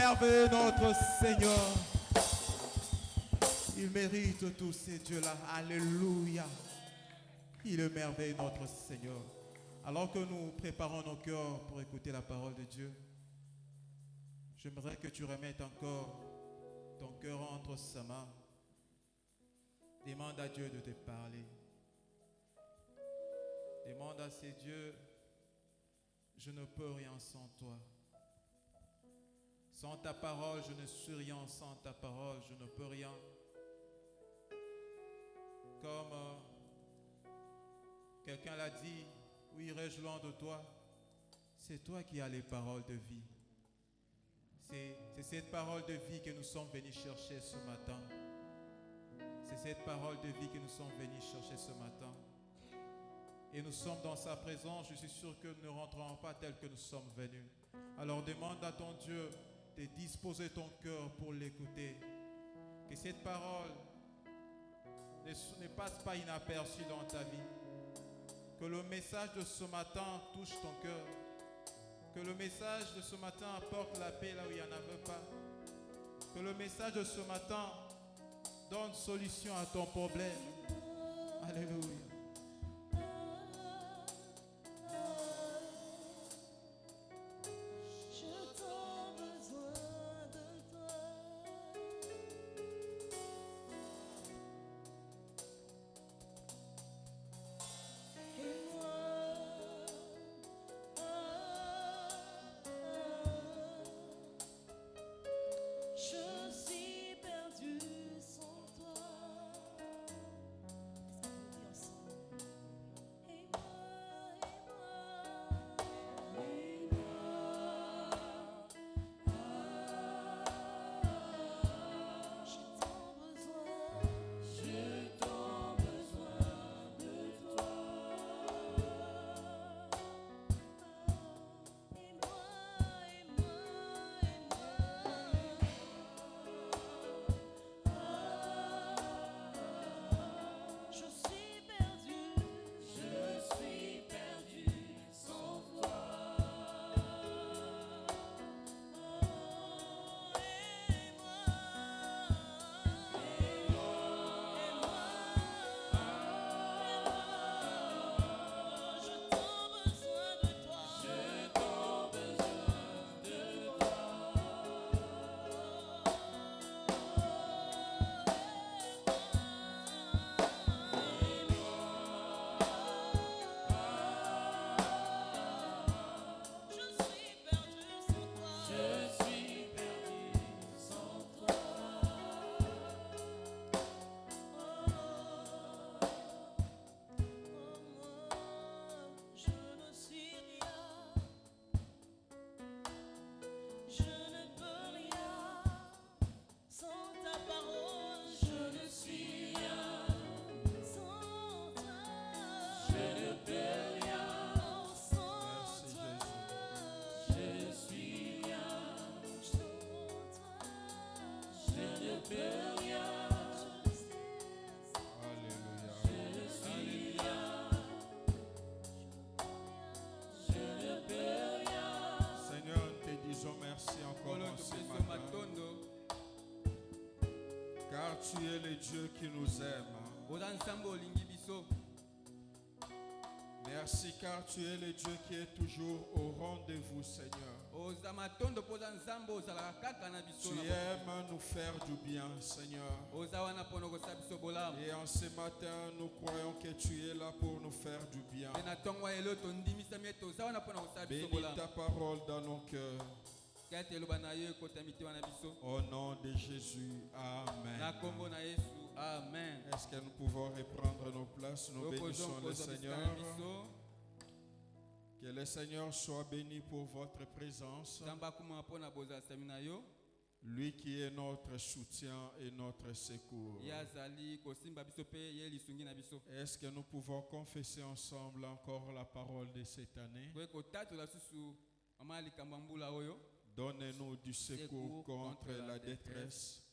merveilleux notre Seigneur. Il mérite tous ces dieux-là. Alléluia. Il est merveilleux notre Seigneur. Alors que nous préparons nos cœurs pour écouter la parole de Dieu, j'aimerais que tu remettes encore ton cœur entre sa main. Demande à Dieu de te parler. Demande à ces dieux, je ne peux rien sans toi. Sans ta parole, je ne suis rien. Sans ta parole, je ne peux rien. Comme quelqu'un l'a dit, où irai-je loin de toi? C'est toi qui as les paroles de vie. C'est cette parole de vie que nous sommes venus chercher ce matin. C'est cette parole de vie que nous sommes venus chercher ce matin. Et nous sommes dans sa présence. Je suis sûr que nous ne rentrerons pas tel que nous sommes venus. Alors demande à ton Dieu de disposer ton cœur pour l'écouter. Que cette parole ne passe pas inaperçue dans ta vie. Que le message de ce matin touche ton cœur. Que le message de ce matin apporte la paix là où il n'y en avait pas. Que le message de ce matin donne solution à ton problème. Alléluia. Car tu es le Dieu qui nous aime. Merci car tu es le Dieu qui est toujours au rendez-vous, Seigneur. Tu aimes nous faire du bien, Seigneur. Et en ce matin, nous croyons que tu es là pour nous faire du bien. Bénis ta parole dans nos cœurs. Au nom de Jésus, Amen. Amen. Est-ce que nous pouvons reprendre nos places? Nous bénissons le Seigneur. Que le Seigneur soit béni pour votre présence. Lui qui est notre soutien et notre secours. Est-ce que nous pouvons confesser ensemble encore la parole de cette année? Donne-nous du secours contre la détresse,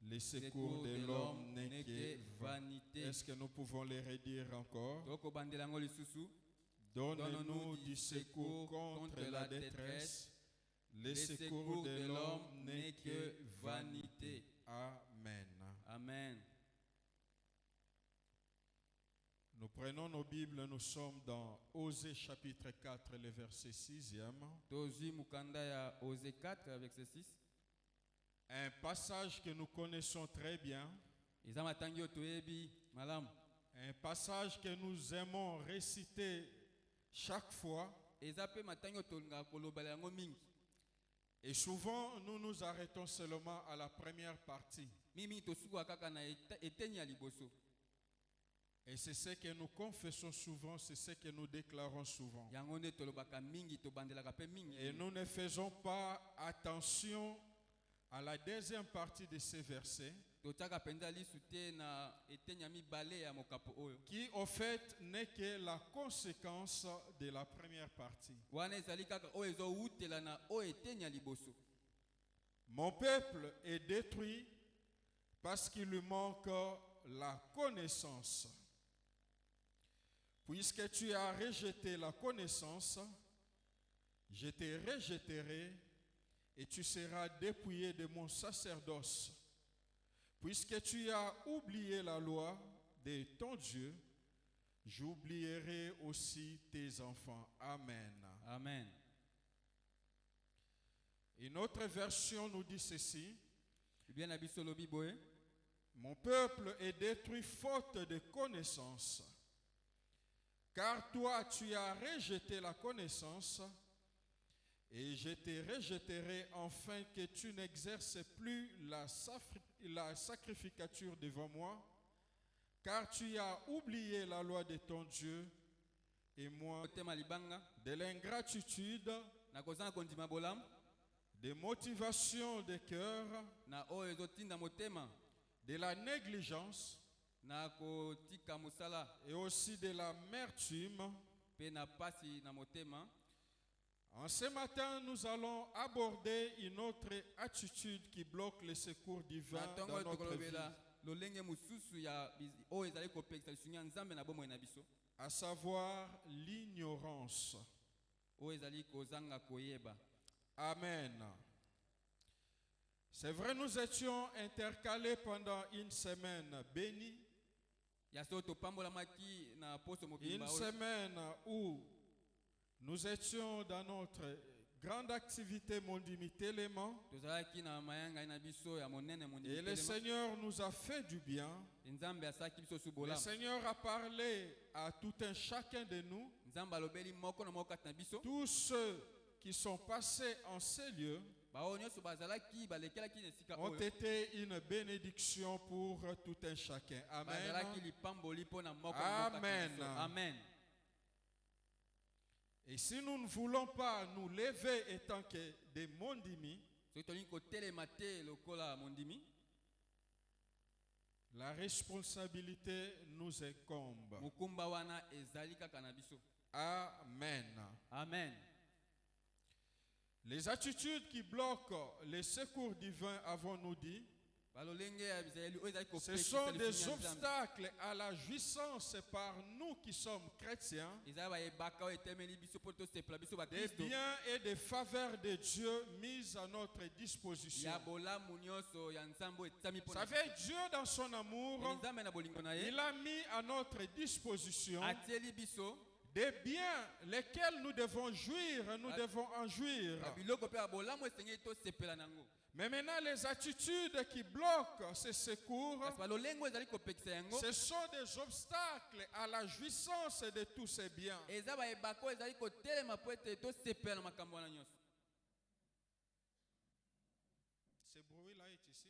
les secours de l'homme n'est que vanité. Est-ce que nous pouvons les redire encore? Donne-nous du secours contre la détresse, Les secours de l'homme n'est que vanité. Amen. Amen. Nous prenons nos Bibles, nous sommes dans Osée chapitre 4, le verset 6e. Tozwi mukanda ya Osée 4 verset 6. Un passage que nous connaissons très bien. Eza matangi oyo toyebi malamu. Un passage que nous aimons réciter chaque fois. Eza pe matangi oyo tolingaka kolobela yango mingi. Et souvent, nous nous arrêtons seulement à la première partie. Mimi tosuka kaka na eteni ya liboso. Et c'est ce que nous confessons souvent, c'est ce que nous déclarons souvent. Yango nde tolobaka mingi tobandelaka pe mingi. Et nous ne faisons pas attention à la deuxième partie de ces versets, Totaka penza lisu te na eteni ya mibale ya mokapo oyo. qui au fait n'est que la conséquence de la première partie. Wana ezali kaka oyo ezowutela na oyo eteni ya liboso. Mon peuple est détruit parce qu'il lui manque la connaissance. Puisque tu as rejeté la connaissance, je te rejetterai et tu seras dépouillé de mon sacerdoce. Puisque tu as oublié la loi de ton Dieu, j'oublierai aussi tes enfants. Amen. Amen. Une autre version nous dit ceci. Bien na biso lobi boye. Mon peuple est détruit faute de connaissance. Car toi, tu as rejeté la connaissance, et je te rejetterai afin que tu n'exerces plus la sacrificature devant moi, car tu as oublié la loi de ton Dieu, et moi, de l'ingratitude, des motivations de cœur, de la négligence, et aussi de l'amertume. En ce matin, nous allons aborder une autre attitude qui bloque le secours divin dans notre vie, à savoir l'ignorance. Amen. C'est vrai, nous étions intercalés pendant une semaine bénie. Une semaine où nous étions dans notre grande activité Mondimi Télément. Et le Seigneur nous a fait du bien. Le Seigneur a parlé à tout un chacun de nous. Tous ceux qui sont passés en ces lieux ont été une bénédiction pour tout un chacun. Amen. Amen. Amen. Et si nous ne voulons pas nous lever étant que des mondimi, la responsabilité nous incombe. Amen. Amen. Les attitudes qui bloquent les secours divins, avons-nous dit, ce sont des obstacles à la jouissance par nous qui sommes chrétiens des biens et des faveurs de Dieu mis à notre disposition. Vous savez, Dieu dans son amour, il a mis à notre disposition des biens lesquels nous devons jouir, nous devons en jouir. Mais maintenant, les attitudes qui bloquent ces secours, ce sont des obstacles à la jouissance de tous ces biens. Ce bruit-là est ici.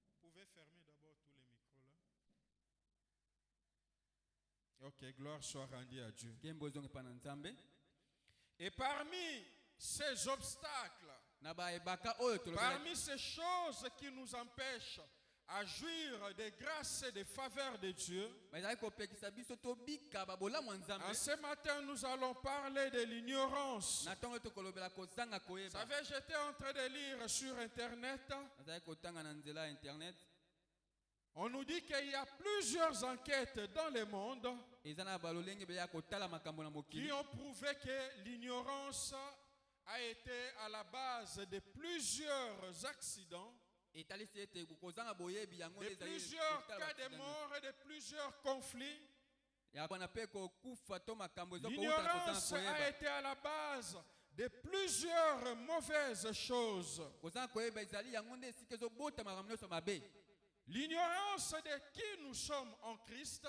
Vous pouvez fermer d'abord tous les micros là. Ok, gloire soit rendue à Dieu. Et parmi ces obstacles, parmi ces choses qui nous empêchent à jouir des grâces et des faveurs de Dieu, en ce matin, nous allons parler de l'ignorance. Vous savez, j'étais en train de lire sur Internet On nous dit qu'il y a plusieurs enquêtes dans le monde eza na balolenge beya kotala makambo na qui mokili ont prouvé que l'ignorance a été à la base de plusieurs accidents, etalisi ete kozanga boyebi yango de nde ezali plusieurs kotala cas de bakitani. mort et de plusieurs conflits. ya bana pe kokufa to makambo ezokouta na L'ignorance kozanga a koyeba été à la base de plusieurs mauvaises choses. kozanga koyeba ezali yango nde esika ezobota makambo nyonso mabe. L'ignorance de qui nous sommes en Christ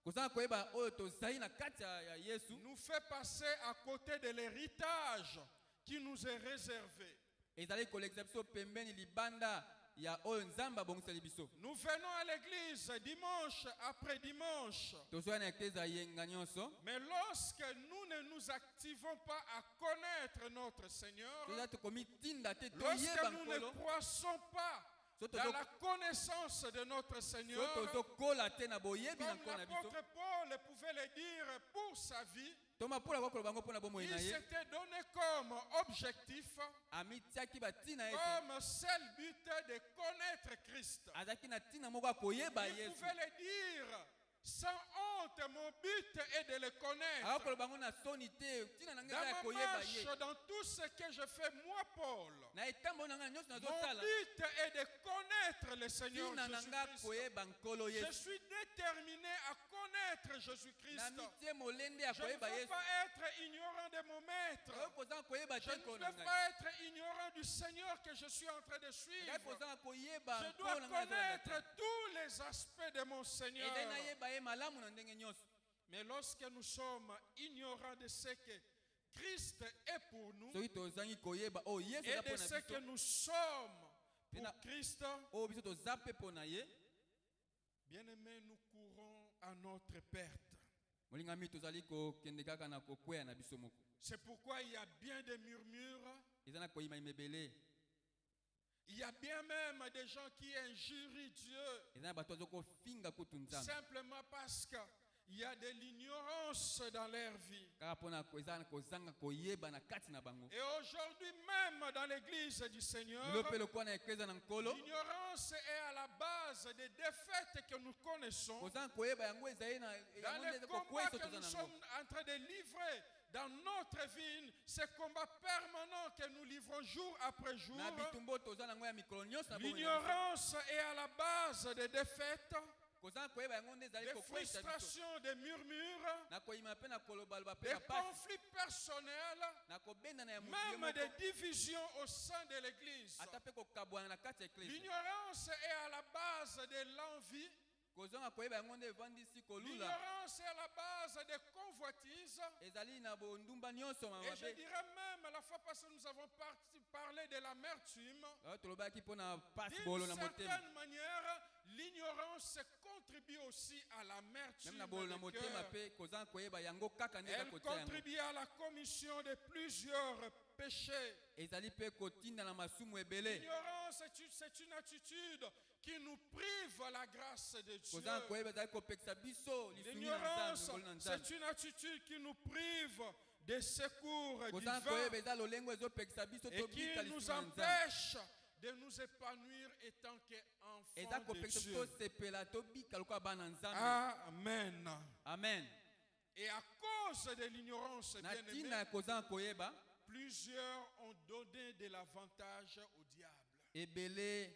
kozanga koyeba oyo tozali na kati ya yesu nous fait passer à côté de l'héritage qui nous est réservé. ezali kolekisa biso pembeni libanda ya oyo nzambe abongiseli biso. Nous venons à l'église dimanche après dimanche. tozoya na eklezia yenga nyonso Mais lorsque nous ne nous activons pas à connaître notre Seigneur, toza tokomitinda te lorsque toyeba nous ne nkolo croissons pas dans la connaissance de notre so Seigneur, tozokola te na boyebi na comme nkolo na biso l'apôtre Paul pouvait le dire pour sa vie, toma mpola kokoloba bango mpona bomoi il na ye s'était donné comme objectif, amitiaki batina ete comme seul but de connaître Christ. azalaki na ntina moko akoyeba Il yesu pouvait le dire sans honte, mon but est de le connaître. akokoloba bango na soni te ntina na ngai Dans eza ya ma koyeba ye marche, dans tout ce que je fais, moi, Paul, na etambo na ngai na nyonso mon nazosala but est de connaître le Seigneur ntina na ngai Jésus-Christ. koyeba nkolo Je yesu suis déterminé à connaître na Jésus-Christ. mitie molende ya Je ne koyeba veux yesu pas être ignorant de mon maître. oyo kozanga koyeba Je te ne nkolo veux na ngai pas être ignorant du Seigneur que je suis en train de ngai suivre. kozanga koyeba Je dois nkolo na ngai azolanda te. connaître tous les aspects de mon Seigneur. ezali nayeba ye malamu na ndenge nyonso. Mais lorsque nous sommes ignorants de ce que Christ est pour nous soki tozangi koyeba oyo yesu et eza de mpo ce na que biso nous sommes pour Pena- Christ, oyo biso toza mpe mpo na ye bien-aimés, nous courons à notre perte. molingami tozali kokende kaka na kokweya na biso moko. C'est pourquoi il y a bien des murmures, eza na koyimayima ebele, il y a bien même des gens qui injurient Dieu eza na bato azokofinga kutu nzambe simplement parce qu'il y a de l'ignorance dans leur vie. kaka mpona eza na kozanga koyeba na kati na bango. Et aujourd'hui même dans l'église du Seigneur, lelo mpe lokola na eklezia na nkolo l'ignorance est à la base des défaites que nous connaissons, kozanga koyeba yango ezali na dans yango nde les eza combats kokweso que toza nous nango. sommes en train de livrer dans notre vie, ces combats permanents que nous livrons jour après jour. na bitumbo toza nango ya mikolo nyonso na bomoi na biso. L'ignorance est à la base des défaites, kozanga koyeba yango nde ezali des kokweyisa biso frustrations, des murmures, na koyima mpe na kolobaloba mpe des na pasi conflits personnels, na kobendana ya motu même ye des moko divisions au sein de l'église. ata mpe kokabwana na kati ya eklezia. L'ignorance est à la base de l'envie. kozanga koyeba yango nde evandisi kolula L'ignorance est à la base des convoitises. ezali na bondumba nyonso Et je mabe. dirais même, la fois passée, nous avons parlé de l'amertume. oyo tolobaki mpo na pasi D'une bolo na motema, certaine manière, l'ignorance contribue aussi à l'amertume. meme na bolo na du motema cœur. mpe kozanga koyeba yango kaka nde eza Elle kotia yango. contribue à la commission de plusieurs péchés. ezali mpe kotinda na masumu ebele. L'ignorance, c'est une attitude qui nous prive la grâce de Dieu. kozanga koyeba ezali kopekisa biso lisuni na L'ignorance, nzambe ngolu na c'est nzambe. une attitude qui nous prive des secours kozanga divins koyeba eza lolengo ezopekisa biso et tobika qui nous lisuni na nzambe. empêche de nous épanouir étant eza qu'enfants de kopekisa Dieu. tosepela tobika lokola bana nzambe. Amen. Amen. Et à cause de l'ignorance, na bien ntina ya aimé, kozanga koyeba plusieurs ont donné de l'avantage au diable. ebele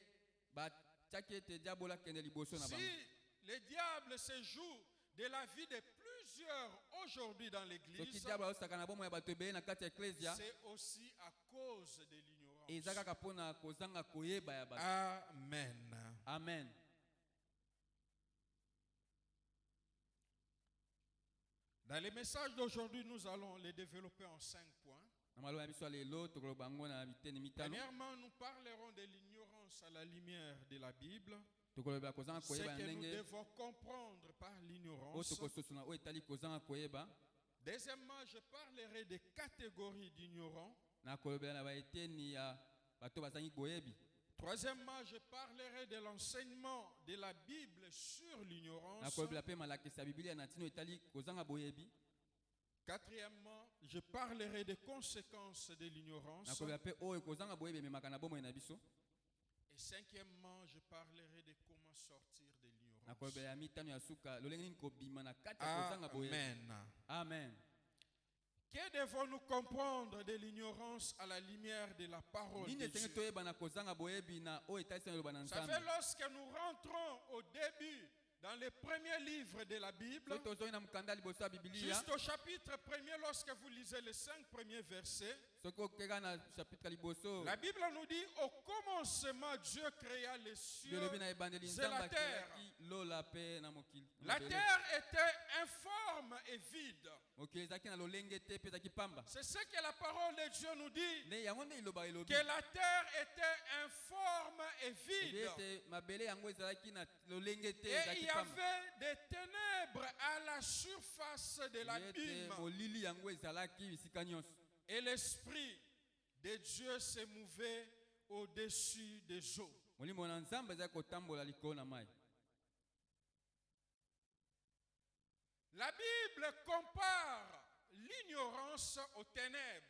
batiaki ete diabola akende liboso na Si bango. le diable se joue de la vie de plusieurs aujourd'hui dans soki l'église, diable azosaka na bomoi ya bato ebele na kati ya eklezia c'est aussi à cause de l'ignorance. eza kaka mpona kozanga koyeba ya bato. Amen. Amen. Dans les messages d'aujourd'hui, nous allons les développer en 5 points. na maloba ya biso ya lelo tokoloba yango na biteni mitano. Premièrement, nous parlerons de l'ignorance à la lumière de la Bible, tokolobela kozanga ce koyeba ya que nous ndenge devons comprendre par oyo l'ignorance. tokososona oyo etali kozanga koyeba. Deuxièmement, je parlerai des catégories d'ignorants. na kolobela na baeteni ya bato bazangi boyebi. Troisièmement, je parlerai de l'enseignement de la Bible sur na l'ignorance. kolobela mpe malakisi ya bibilia na ntina oyo etali kozanga boyebi. Quatrièmement, je parlerai des conséquences de na l'ignorance. kolobela mpe oyo kozanga boyebi ememaka na bomoi na biso. Et cinquièmement, je parlerai de comment sortir de nakolobela mitano ya suka lolenge nini kobima na kati ya kozanga boyebi. Amen. Amen. Que devons-nous comprendre de l'ignorance à la lumière de la parole Nini de esenge Dieu? toyeba na kozanga boyebi na oyo etalisi na loba na Vous savez, Nzambe. lorsque nous rentrons au début, dans les premiers livres de la Bible, Soki tozongi na mokanda liboso ya Biblia, juste au chapitre 1er, lorsque vous lisez les 5 premiers versets, soki okeka na chapitre liboso, la Bible nous dit, au commencement, Dieu créa les cieux elobi na ebandeli et Nzambe la terre. akelaki lola mpe na mokili. La terre était informe et vide. Mokili ezalaki na lolenge te mpe ezalaki pamba. C'est ce que la parole de Dieu nous dit, Nde yango nde iloba elobi. que la terre était informe et Ebi vide. ete mabele yango ezalaki na lolenge te Et il ezalaki y pamba. avait des ténèbres à la surface de Ete l'abîme. molili yango ezalaki bisika nyonso. Et l'Esprit de Dieu se mouvait au-dessus des eaux. Molimo na Nzambe ezalaki kotambola likolo na mai. La Bible compare l'ignorance aux ténèbres.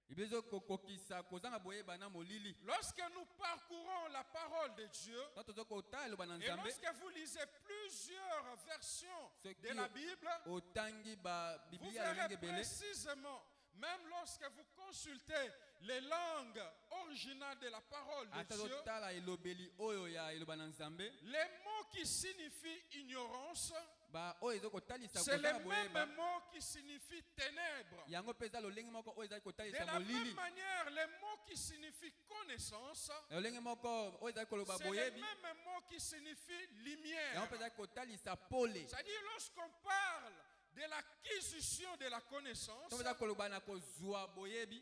Ibizo kokokisa kozanga boyeba na molili. Lorsque nous parcourons la parole de Dieu, Tato zoko otala eloba na et Nzambe, lorsque vous lisez plusieurs versions de la Bible, otangi ba vous Biblia verrez lolenge bele. précisément, même lorsque vous consultez les langues originales de la parole de Ata Dieu, totala elobeli oyo ya eloba na Nzambe, les mots qui signifient ignorance, ba oyo ezokotalisa c'est les kozanga boyeba. mêmes mots qui signifient ténèbres. Yango peza lolenge moko oyo ezali De kotalisa la même molili. manière, les mots qui signifient connaissance, Lolenge moko oyo ezali koloba c'est les boyebi. mêmes mots qui signifient Yango lumière. mpe ezali kotalisa pole. C'est-à-dire, lorsqu'on parle de l'acquisition de la connaissance, Soki ezali koloba na kozwa boyebi,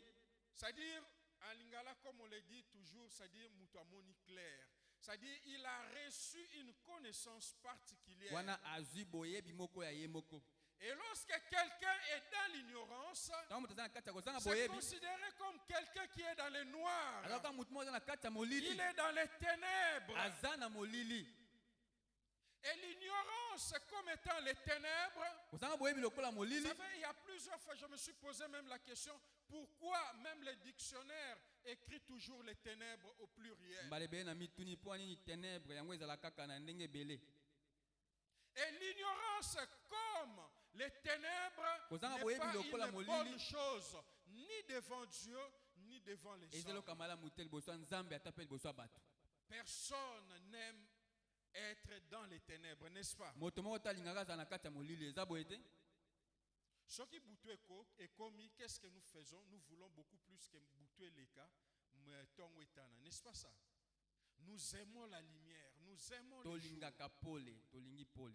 c'est-à-dire, en lingala, comme on le dit toujours, c'est-à-dire, mutamoni clair. C'est-à-dire, il a reçu une connaissance particulière. wana azwi boyebi moko ya ye moko. Et lorsque quelqu'un est dans l'ignorance, Tango moto aza na kati ya kozanga c'est boyebi, considéré comme quelqu'un qui est dans le noir. alors kaka motu moko aza na kati ya molili, Il est dans les ténèbres. aza na molili. Et l'ignorance comme étant les ténèbres, Kozanga boyebi lokola vous molili. savez, il y a plusieurs fois, je me suis posé même la question, pourquoi même les dictionnaires écrivent toujours les ténèbres au pluriel? Mbala ebele na mituni mpo nini ténèbre yango ezala kaka na ndenge ebele. Et l'ignorance comme les ténèbres Kozanga n'est boyebi pas lokola une molili. bonne chose, ni devant Dieu, ni devant les hommes. Ezeloka malamu te liboso ya Nzambe ata mpe liboso ya bato. Personne n'aime être dans les ténèbres, n'est-ce pas? Moto moko talingaka azala na kati ya molili eza boye te. Ce qui Boutou est commis, qu'est-ce que nous faisons? Nous voulons beaucoup plus que Boutou et les cas, n'est-ce pas ça? Nous aimons la lumière, nous aimons le jour. Tolingaka pole, tolingi pole.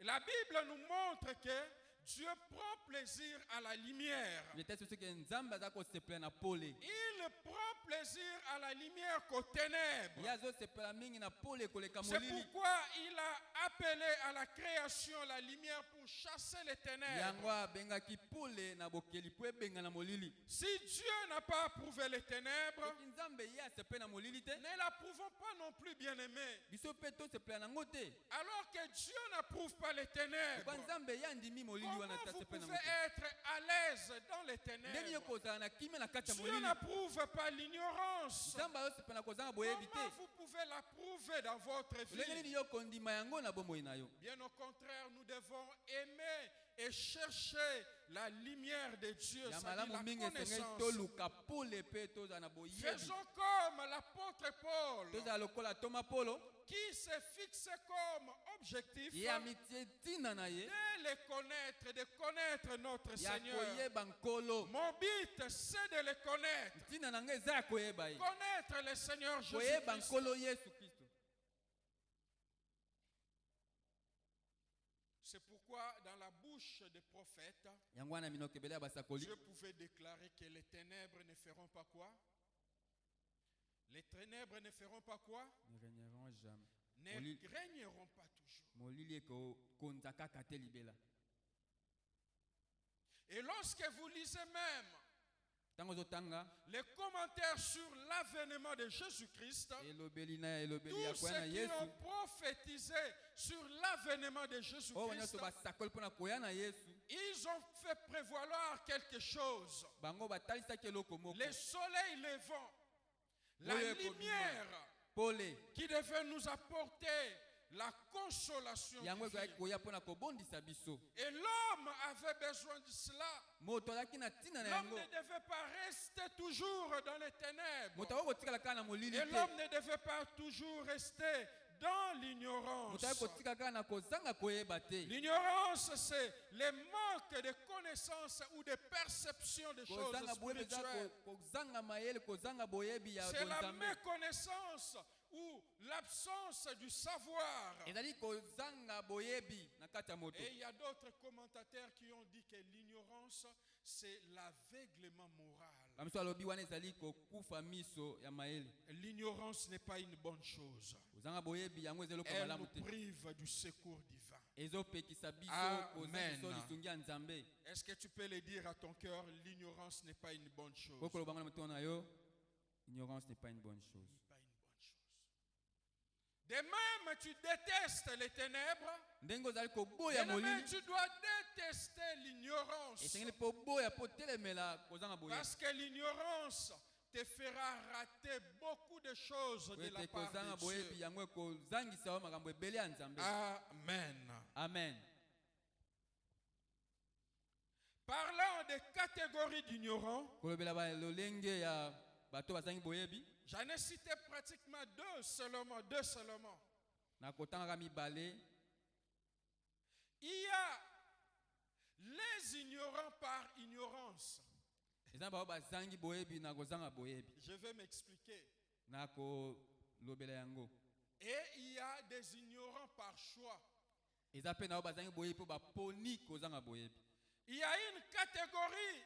Et la Bible nous montre que Dieu prend plaisir à la lumière. Letesi soki Nzambe aza kosepela na pole. Il prend plaisir à la lumière qu'aux ténèbres. Ye azosepela mingi na pole koleka C'est molili. pourquoi il a appelé à la création la lumière pour chasser les ténèbres. Yango abengaki pole na bokeli po ebenga na molili. Si Dieu n'a pas approuvé les ténèbres, Soki Nzambe ye asepela na molili te, ne l'approuvons pas non plus, bien-aimés. biso mpe tosepela nango te. Alors que Dieu n'approuve pas les ténèbres, Kwa Nzambe ye andimi molili comment wana vous tasepela pouvez nango te. être à l'aise dans les Ndeni ye ténèbres? kozala na kimia na kati ya Dieu molili. n'approuve pas l'ignorance. Nzambe azosepela na kozanga boyebi Comment te. vous pouvez l'approuver dans votre Lolenge vie? nini yo kondima yango na bomoi na yo. Bien au contraire, nous devons aimer et chercher la lumière de Dieu, Ya c'est-à-dire malamu la mingi esengeli connaissance. toluka pole mpe tozala na boyebi. Faisons comme l'apôtre Paul, Tozala lokola Toma Polo, qui s'est fixé comme objectif ye amitie ntina na ye de les connaître, de connaître notre ya Seigneur. koyeba nkolo. Mon but, c'est de les connaître. Ntina na ngai eza ya koyeba ye. Connaître le Seigneur Koyeba Jésus-Christ. nkolo Yesu Kristo. C'est pourquoi dans la bouche des prophètes, Yango wana minoko ebele ya basakoli. Dieu pouvait déclarer que les ténèbres ne feront pas quoi? Les ténèbres ne feront pas quoi? Ne régneront jamais. Ne régneront pas toujours. Molili ekokonza kaka te libela. Et lorsque vous lisez même Tango ozotanga les commentaires sur l'avènement de Jésus-Christ, elobeli na elobeli ya tous koya na ceux qui Yesu. ont prophétisé sur l'avènement de Oyo Jésus-Christ, nyonso basakoli mpona koya na Yesu. ils ont fait prévaloir quelque chose. Bango batalisaki eloko moko. Le soleil levant, la Oyo ekobima. lumière Pole qui devait nous apporter la consolation yango divine. ezalaki koya mpona kobondisa biso. Et l'homme avait besoin de cela. Moto azalaki na ntina na L'homme yango. ne devait pas rester toujours dans les ténèbres. Moto akoki kotikala kaka na molili Et te. l'homme ne devait pas toujours rester dans l'ignorance. Moto akoki kotika kaka na kozanga koyeba te. L'ignorance, c'est le manque de connaissances ou de perception des choses Kozanga boyebi eza spirituelles. kozanga mayele, kozanga boyebi ya C'est la bonzambe. méconnaissance ou l'absence du savoir. Ezali kozanga boyebi na kati ya moto. Et il y a d'autres commentateurs qui ont dit que l'ignorance, c'est l'aveuglement moral. Bamiso alobi wana ezali kokufa miso ya mayele. L'ignorance n'est pas une bonne chose. Kozanga boyebi yango ezali Elle malamu nous te. prive du secours divin. Ezopekisa biso Amen. kozanga biso lisungi ya Nzambe. Est-ce que tu peux le dire à ton cœur, l'ignorance n'est pas une bonne chose? Kokoloba na moto na yo, ignorance n'est pas une bonne chose. Pas une bonne chose. De même, tu détestes les ténèbres. Ndenge ozali De koboya même, molili, tu dois détester l'ignorance. esengeli mpo boya mpo telemela kozanga boyebi. Parce que l'ignorance te fera rater beaucoup de choses Po de ete la part kozanga de boyebi Dieu. yango ekozangisa yo makambo ebele ya Nzambe. Amen. Amen. Parlant des catégories d'ignorants, Kolobela ba lolenge ya bato bazangi boyebi, j'en ai cité pratiquement deux seulement. na kotangaka mibale. Il y a les ignorants par ignorance. Eza bao bazangi boyebi na kozanga boyebi. Je vais m'expliquer. Na kolobela yango. Et il y a des ignorants par choix. Eza pe na bao bazangi boyebi po baponi kozanga boyebi. Il y a une catégorie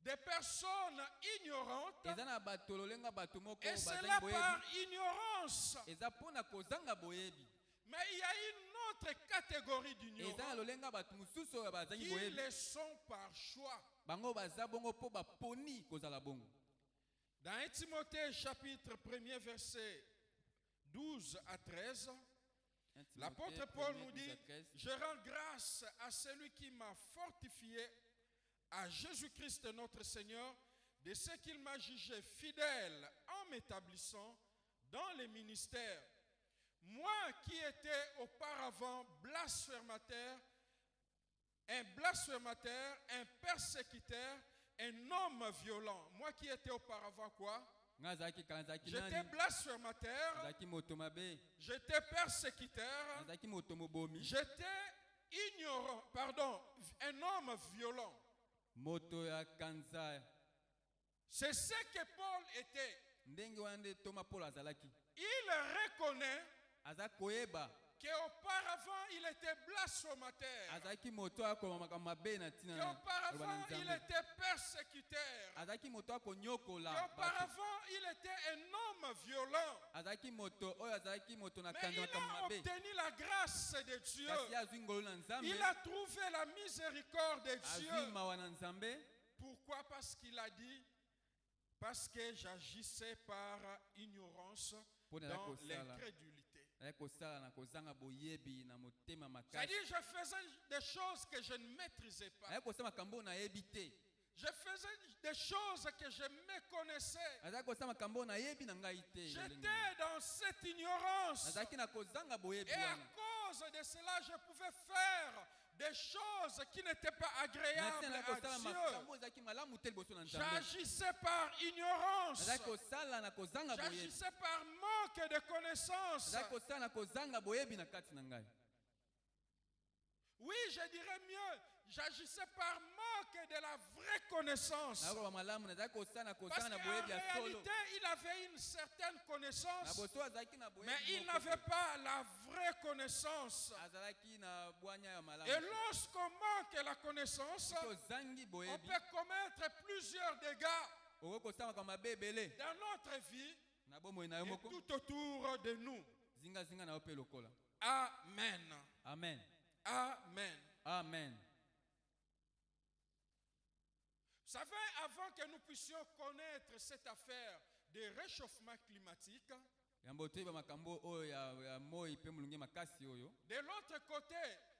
de personnes ignorantes. Eza na bato lolenga bato moko Et c'est bazangi là boyebi. par ignorance. Eza pona kozanga boyebi. Mais il y a une autre catégorie Eza na d'ignorants lolenga bato mosusu oyo bazangi qui boyebi. le sont par choix. Bango baza bongo po baponi kozala bongo. Dans 1 Timothée chapitre 1er verset 12 à 13, l'apôtre Paul nous dit, je rends grâce à celui qui m'a fortifié, à Jésus-Christ notre Seigneur, de ce qu'il m'a jugé fidèle en m'établissant dans les ministères. Moi qui étais auparavant blasphémateur, un persécuteur, un homme violent. Moi qui étais auparavant quoi? J'étais blasphémateur, j'étais persécuteur, j'étais ignorant, un homme violent. C'est ce que Paul était. Il reconnaît qu'auparavant il était blasphémateur, qu'auparavant il était persécuteur, qu'auparavant il était un homme violent. Mais il a obtenu la grâce de Dieu. Il a trouvé la miséricorde de Dieu. Pourquoi? Parce qu'il a dit, parce que j'agissais par ignorance dans l'incrédulité. C'est-à-dire, je faisais des choses que je ne maîtrisais pas. Je faisais des choses que je méconnaissais. J'étais dans cette ignorance. Et à cause de cela, je pouvais faire des choses qui n'étaient pas agréables à Dieu. J'agissais par ignorance. J'agissais par manque de connaissances. Oui, je dirais mieux, j'agissais par manque de la vraie connaissance. Parce qu'en réalité, il avait une certaine connaissance, mais il n'avait pas la vraie connaissance. Et lorsqu'on manque la connaissance, on peut commettre plusieurs dégâts dans notre vie et tout autour de nous. Amen. Amen. Amen. Amen. Vous savez, avant que nous puissions connaître cette affaire de réchauffement climatique, de l'autre côté,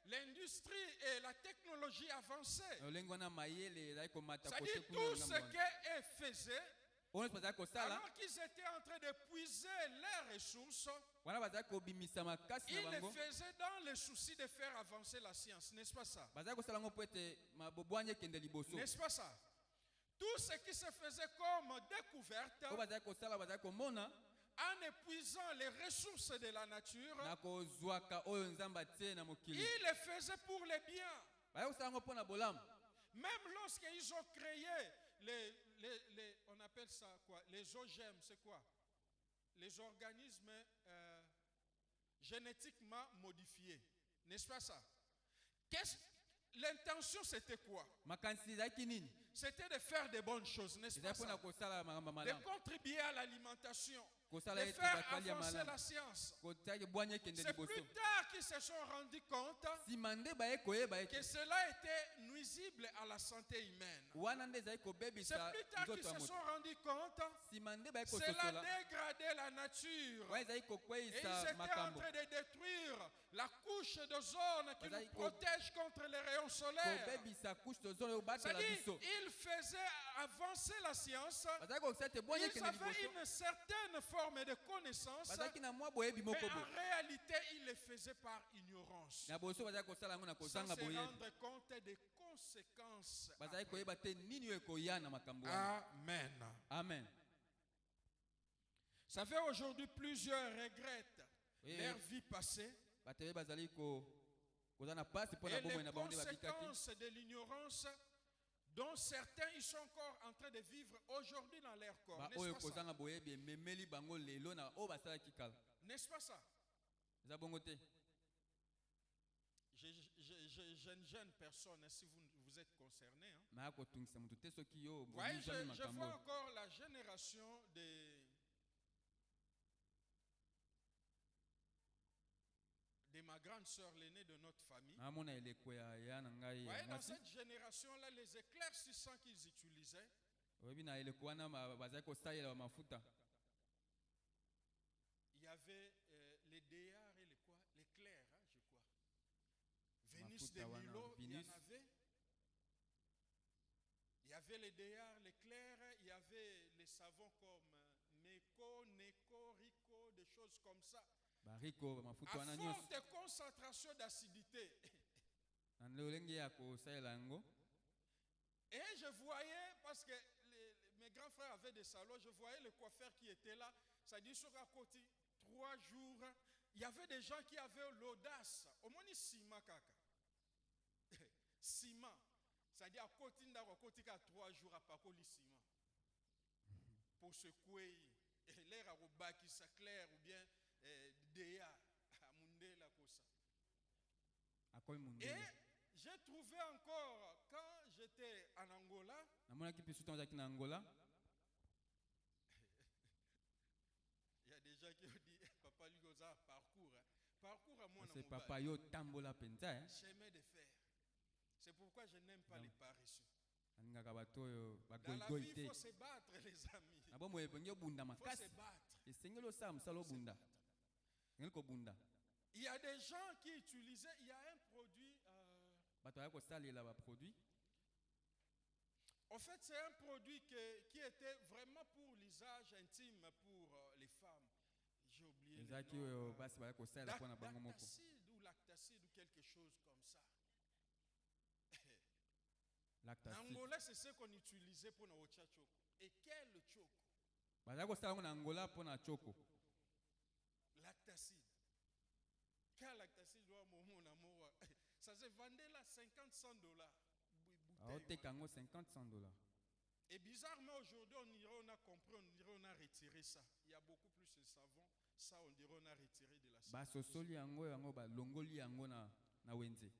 l'industrie et la technologie avançaient. C'est-à-dire tout ce qu'elle faisait, oyo bazali kosala alors qu'ils étaient en train de puiser leurs ressources, wana bazali kobimisa makasi na ils le bango faisaient dans le souci de faire avancer la science, n'est-ce pas ça? bazali kosala yango mpo ete mabobwani ekende liboso N'est-ce pas ça? Tout ce qui se faisait comme découverte, oyo bazali kosala bazali komona en épuisant les ressources de la nature, na kozwaka oyo nzambe atie na mokili ils le faisaient pour le bien. bazali kosala yango mpo na bolamu Même lorsqu'ils ont créé on appelle ça quoi? Les OGM, c'est quoi? Les organismes génétiquement modifiés. N'est-ce pas ça? L'intention, c'était quoi? makanisi ezalaki nini C'était de faire de bonnes choses, n'est-ce pas ezali mpona ça? kosala makambo De malamu contribuer à l'alimentation, kosala de ete faire bakali ya avancer malamu la science. kotiaki bwani ekende C'est liboso plus tard qu'ils se sont rendus compte nsima nde baye koyeba que ete cela était nuisible à la santé humaine. wana nde ezali C'est kobebisa plus tard qu'ils nzoto ya se moto sont rendus compte nsima nde baye cela kososola dégradait la nature. wana ezali Et ils kokweyisa étaient en makambo train de détruire la couche d'ozone qui Bazali nous protège contre les rayons solaires. kobebisa couche tozolo oyo batela C'est-à-dire, biso ils faisaient avancer la science. bazali kokisa ete bwani Ils ekende avaient liboso une certaine forme de connaissance, bazalaki na mwa boyebi mais moko en boye réalité, ils le faisaient par ignorance, na boso bazali kosala yango na sans kozanga se boyebi rendre compte des conséquences. bazali koyeba te nini oyo ekoya na makambo wana Amen. amen Ça fait aujourd'hui plusieurs regrettent Oui, leur oui. vie passée bato ebe bazali koza na pasi mpo na et bomoi les na bango nde babikaki conséquences de l'ignorance dont certains ils sont encore en train de vivre aujourd'hui dans leur corps. N'est-ce baoyo pas ça? kozanga boyebi ememeli bango lelo na oyo basalaki kala N'est-ce pas ça? eza bongo te Je ne gêne personne si vous êtes concerné. Hein. naya kotungisa motu te soki yo Ouais, je bomizami vois makambo oyo encore la génération de ma grande sœur, l'aînée de notre famille. naamona eleko ya na ngai Ouais, ya dans mwasi cette génération-là, les éclaircissants qu'ils utilisaient, oyebi na eleko wana bazali kosalela bamafuta il y avait les DR et les quoi? Les clairs, hein, je crois. Vénus de Mafuta wana, Milo, il y en Vénus. avait. Il y avait les DR, les clairs, il y avait les savons comme Meko, Neko, Rico, des choses comme ça. bariko bamafuta À wana nyonso forte concentration d'acidité. na lolenge ya kosalela yango Et je voyais, parce que mes grands frères avaient des salons, je voyais les coiffeurs qui étaient là. Ça dit sur à côté, 3 jours. Il y avait des gens qui avaient l'audace. Au moins, ciment, kaka. Ciment. Ça dit à côté, à côté, 3 jours à Pakoli ciment. Pour secouer. Et l'air à Robaki, ça clair, ou bien Déa, à Mundé, la cosa. akomi Et mondele j'ai trouvé encore, quand j'étais en Angola, namonaki mpe suta ozalaki na angola il y a des gens qui ont dit, papa lui a parcours. Hein. Parcours à moi, c'est papa yo tambola mpenza chemin de fer. C'est pourquoi je n'aime pas les paresseux. alingaka bato oyo Dans la bagoigoi vie, il te faut se battre, les amis. na bomoi ebongi obunda Il faut se makasi battre. esengeli osala mosala obunda engeli kobunda Il y a des gens qui utilisaient, il y a un produit, bato baya kosalela baproduit en fait c'est un produit qui était vraiment pour l'usage intime pour les femmes. J'ai oublié le ezalaki nom. oyo basi baya kosalela mpo na bango moko Lactacide ou lactacide ou quelque chose comme ça. En lactacide Angola, c'est ce qu'on utilisait pour nos choko. Et quel choko? bazali kosala yango na angola mpo na choko Lactacide. Quel lactacide doit mon amour? Ça se vendait là $50-100. aoteka yango 50-100 $. Et bizarrement, aujourd'hui, on a compris, on dirait on a retiré ça. Il y a beaucoup plus de savon. Ça, on dirait on a retiré de la savon. basosoli yango balongoli yango na wenze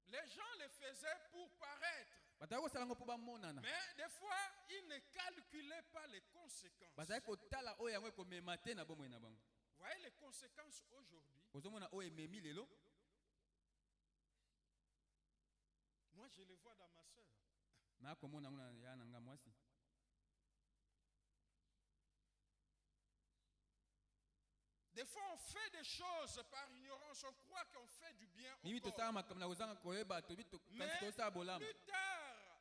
Les gens le faisaient pour paraître. bazali kosala yango mpo bamonana Mais des fois, ils ne calculaient pas les conséquences. bazali kotala oyo yango ekomema te na bomoi na bango Vous voyez les conséquences aujourd'hui? ozomona oyo ememi lelo Moi, je les vois dans ma soeur. nakomona yango na ya na nga mwasi Des fois, on fait des choses par ignorance. On croit qu'on fait du bien au mimi corps. tosala makambo na kozanga koyeba tobi Mais kasi tosala bolamu plus tard,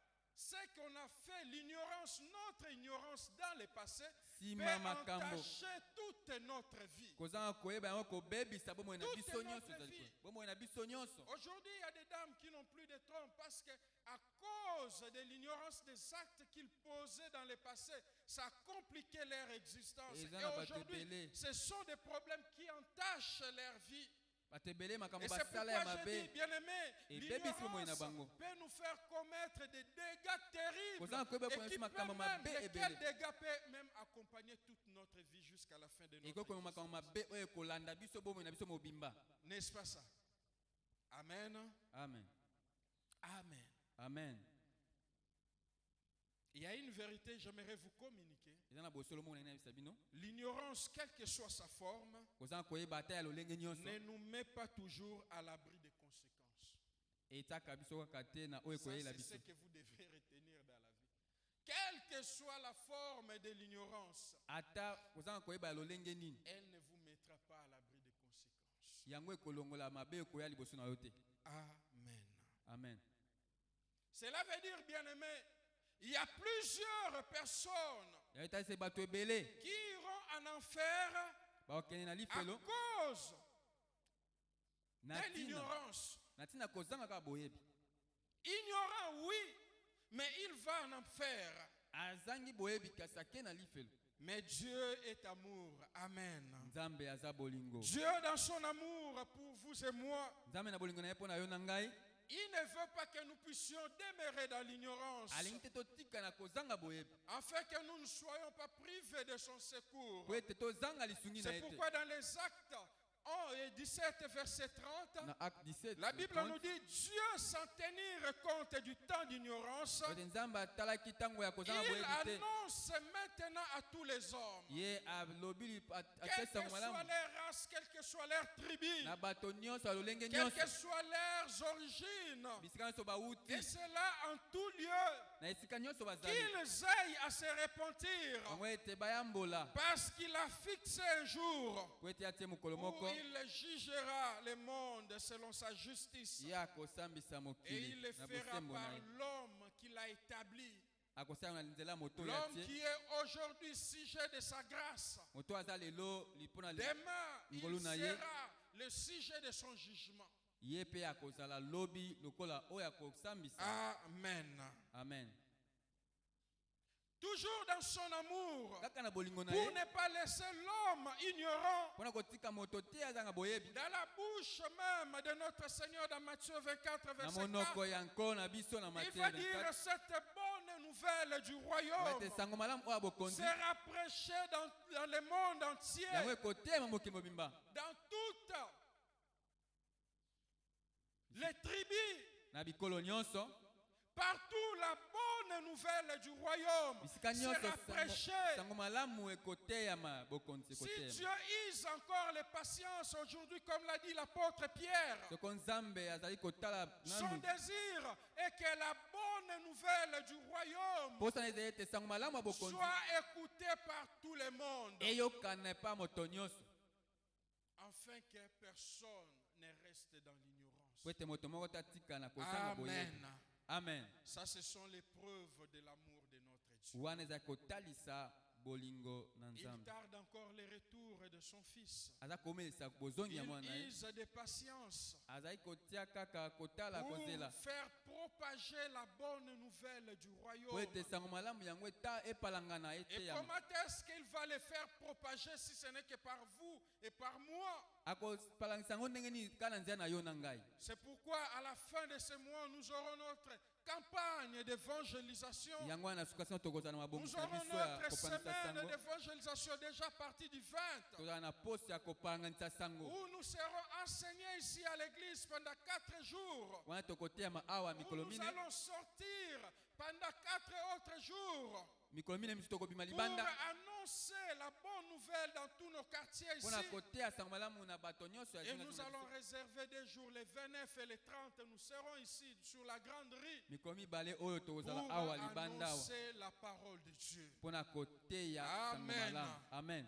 ce qu'on a fait, l'ignorance, notre ignorance dans le passé, Sima peut makambo. entacher toute notre vie. Kozanga koyeba yango kobebisa bomoi na Toute biso notre nyonso ezali vie. koyeba. Bomoi na biso nyonso. Aujourd'hui, il y a des dames qui n'ont plus de trompe parce que à cause de l'ignorance des actes qu'ils posaient dans le passé, ça a compliqué leur existence. Et Et ils en ont aujourd'hui, battu ce sont des problèmes qui entachent leur vie. Batebele makambo Et c'est basala ya pourquoi j'ai dit, mabe. bien-aimé, Et bébé, moi, ina l'ignorance bango. peut nous faire commettre des dégâts terribles. Kozanga koyeba Et koyeba qui peut makambo même, mabe lesquels ebele. dégâts peut même accompagner toute notre vie jusqu'à la fin de notre Eko koyeba vie. makambo mabe oyo kolanda biso bomoi na biso mobimba. N'est-ce pas ça? Amen. Amen. Amen. Amen. Il y a une vérité, j'aimerais vous communiquer. Eza na bosolo mona ina bisa bino. L'ignorance, quelle que soit sa forme, Kozanga koyeba ata ya lolenge nyonso. ne nous met pas toujours à l'abri des conséquences. Etaka biso kaka te na oyo Ça, koyela c'est biso. ce que vous devez retenir dans la vie. Quelle que soit la forme de l'ignorance, Ata kozanga koyeba ya lolenge nini. elle ne vous mettra pas à l'abri des conséquences. Yango ekolongola mabe ekoya liboso na yo te. Amen. Amen. Cela veut dire, bien-aimé, il y a plusieurs personnes Ya etasi bato ebele qui iront en enfer bakokende na à lifelo cause na de ntina l'ignorance. na ntina kozanga kaka boyebi. Ignorant, oui, mais il va en enfer. Azangi boyebi kasi ake na lifelo. Mais Dieu est amour. Amen. Nzambe aza bolingo. Dieu, dans son amour pour vous et moi, Nzambe na bolingo na ye mpo na yo na ngai. il ne veut pas que nous puissions demeurer dans l'ignorance, Alingi te totika na kozanga boyebi. afin que nous ne soyons pas privés de son secours. Po ete tozanga lisungi na C'est ye te. pourquoi dans les Actes 1 et 17, verset 30, Na acte 17. la Bible nous dit, Dieu, sans tenir compte du temps d'ignorance, Ete Nzambe atalaki ntango ya kozanga il boyebi te. annonce maintenant à tous les hommes, Ye alobi quelle atie que sango soit malamu leur race, quelle que soit leur tribu, na bato nyonso ya lolenge quelles nyonso. que soient leurs origines, Bisika nyonso bauti et cela en tout lieu, na esika nyonso bazali. qu'ils aillent à se repentir, Yango ete bayambola parce qu'il a fixé un jour po ete atie mokolo où moko il jugera le monde selon sa justice. ye akosambisa Et mokili il le na fera bosembo na par ye. l'homme qu'il a établi. Akosala na nzela moto oyo L'homme atie. qui est aujourd'hui sujet de sa grâce. Moto aza lelo lipona Demain, il ngolu na ye. sera le sujet de son jugement. ye mpe akozala lobi lokola oyo akosambisa. Amen. Amen. Toujours dans son amour, Kaka na bolingo na pour ye ne pas laisser l'homme ignorant. mpona kotika moto te azanga boyebi. Dans la bouche même de notre Seigneur dans Matthieu 24, Na verset monoko 4, ya nkolo na biso na il Matthieu va dire 24. cette bonne nouvelle du Ete royaume sango malamu oyo bokonzi sera prêchée dans le monde entier, yango ekotema mokili mobimba dans toutes les tribus, na bikolo nyonso. partout la bonne nouvelle du royaume Bisika nyonso sera prêchée. sango malamu ekoteyama bokonzi Si ekoteyama. Dieu use encore les patiences aujourd'hui, comme l'a dit l'apôtre Pierre, Soko Nzambe azali kotala son nanu désir est que la bonne nouvelle du royaume posana ezali ete sango malamu ya bokonzi soit écoutée par tout le monde, eyokana epa moto nyonso afin que personne ne reste dans l'ignorance. po ete moto moko tatika na kozanga boyebi. Amen. Amen. Ça, ce sont les preuves de l'amour de notre Dieu. Wana ezali kotalisa bolingo na Il Nzambe. tarde encore le retour de son Fils. Aza komelisa bozongi ya mwana na Il ye. use de patience Azali kotia kaka kotala pour kozela faire propager la bonne nouvelle du po royaume. ete sango malamu yango epalangana Et ete comment est-ce qu'il va le faire propager si ce n'est que par vous et par moi? akopalangisa yango ndenge nini kaka na nzela na yo na ngai. C'est pourquoi à la fin de ce mois, nous aurons notre campagne d'évangélisation. Yango wana suka sana tokozala na Nous mabongisi na aurons biso ya notre kopanganisa semaine sango. d'évangélisation déjà partie du 20, Tozala na poste ya kopanganisa sango. où nous serons enseignés ici à l'église pendant 4 jours. Wana tokoteyama awa Où mikolo nous mine. allons sortir pendant 4 autres jours Mikolo mine misu tokobima pour libanda. annoncer la bonne nouvelle dans tous nos quartiers ici. Mpona koteya sango malamu na bato nyonso ya Et zinga nous zinga allons biso. réserver des jours, les 29 et les 30. Nous serons ici sur la grande rue Mikolo mibale oyo pour tokozala awa libanda awa. annoncer la parole de Dieu. Mpona koteya sango Amen. malamu. Amen.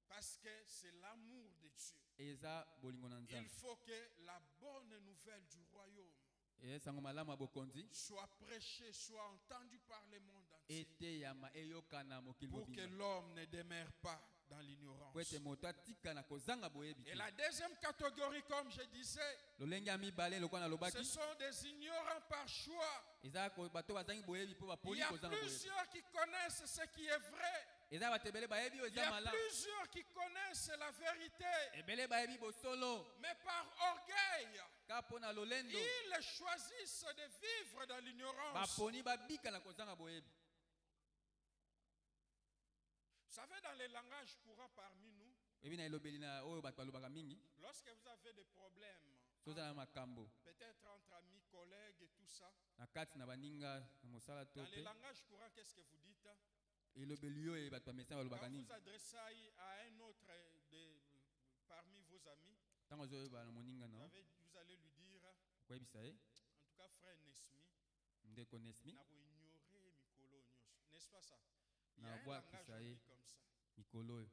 Parce que c'est l'amour de Dieu. Eza bolingo na Il Nzambe. faut que la bonne nouvelle du royaume Et sango malamu ya bokonzi soit prêché, soit entendu par le monde entier. eteyama eyokana mokili Pour que mobimba l'homme ne demeure pas dans l'ignorance. po ete moto atika na kozanga boyebi Et te. la deuxième catégorie, comme je disais, lolenge ya mibale lokwa ce nalobaki sont des ignorants par choix. eza bato bazangi boyebi mpo Il y baponi a kozanga boyebi. plusieurs qui connaissent ce qui est vrai. eza bato ebele bayebi oyo Il y eza a malamu, plusieurs qui connaissent la vérité. ebele bayebi bosolo Mais par orgueil, kaka mpo na lolendo ils choisissent de vivre dans l'ignorance. baponi babika na kozanga boyebi. Vous savez, dans les langages courants parmi nous, oyebi na elobeli na oyo bato balobaka mingi lorsque vous avez des problèmes, tozala na makambo peut-être entre amis, collègues et tout ça, na kati na baninga na mosala to dans les te langages courants, qu'est-ce que vous dites? elobeli oyo bato bamesana balobaka Quand nini vous adressez à un autre parmi vos amis, ntango ozoyeba na moninga na vous allez lui dire, koyebisa ye en tout cas frère Nesmi, ndeko nesmi n'a pas ignoré Mikolo Nyos. N'est-ce pas ça? Il y a na un langage bwakisa on ye dit comme ça. mikolo oyo.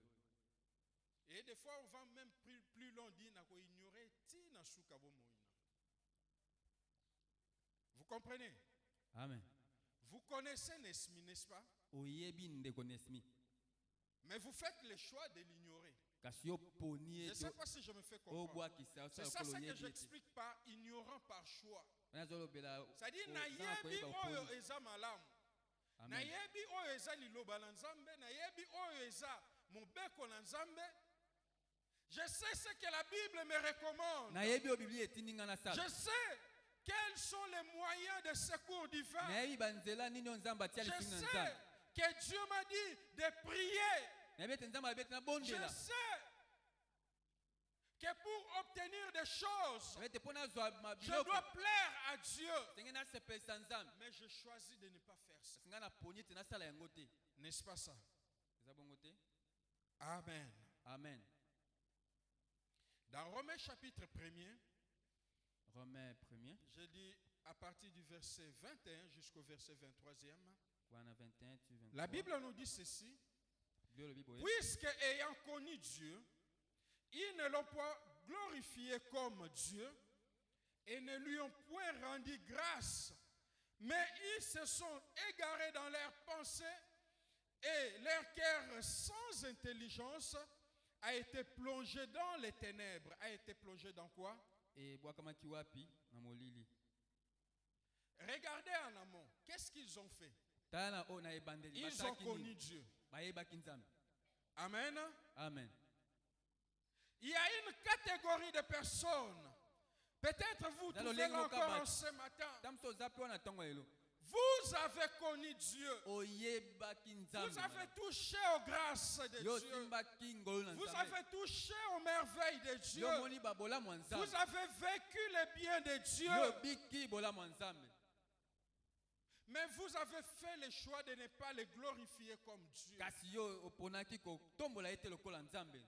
Et des fois, on va même plus loin dire n'a pas ignoré Tina Sukabo Moïna. Vous comprenez? Amen. Vous connaissez Nesmi, n'est-ce pas? oyebi ndeko nesmi Mais vous faites le choix de l'ignorer. kasi oponi Je ne sais ete pas si je me fais comprendre. obwakisa C'est ça ce que j'explique par ignorant par choix. nazolobela C'est-à-dire, nayebi oyo eza malamu. Nayebi oyo eza liloba na Nzambe, nayebi oyo eza mobeko na Nzambe. Je sais ce que la Bible me recommande. nayebi oyo biblia etindi nga na sala Je sais quels sont les moyens de secours divin. nayebi banzela nini oyo nzambe atia Je lisinga na sais nzambe que Dieu m'a dit de prier. nayebi ete nzambe alobeti na Je bondela sais que pour obtenir des choses, nayebi ete mpo nazwa je mabiloko dois plaire à Dieu. ndenge nasepelisa nzambe Mais je choisis de ne pas faire ça. kasi ngai naponi ete nasala yango te. N'est-ce pas ça? eza bongo te. Amen. Amen. Dans Romains chapitre 1er, Romains 1er j'ai dit à partir du verset 21 jusqu'au verset 23e, wana 21 tu 23 la Bible nous dit ceci. Biblia elobi boye Puisque ayant connu Dieu, ils ne l'ont pas glorifié comme Dieu et ne lui ont point rendu grâce, mais ils se sont égarés dans leurs pensées et leur cœur sans intelligence a été plongé dans les ténèbres. A été plongé dans quoi? ebwakamaki wapi na molili. Regardez en amont. Qu'est-ce qu'ils ont fait? tala na oyo na ebandeli Ils ont basalaki connu nini? Dieu. bayebaki nzambe. Amen. Amen. Il y a une catégorie de personnes. Peut-être vous Dans le trouvez lingo encore kabat. ce matin. Ntango oza mpe wana ntongo elo Vous avez connu Dieu. oyebaki Vous nzambe avez touché aux grâces de yo Dieu. osimbaki ngolu na Vous nzambe avez touché aux merveilles de Dieu. yo omoni babolamu ya Vous nzambe avez vécu les biens de Dieu. yo obiki bolamu ya nzambe Mais vous avez fait le choix de ne pas le glorifier comme Dieu. kasi yo oponaki kotombola ye te lokola nzambe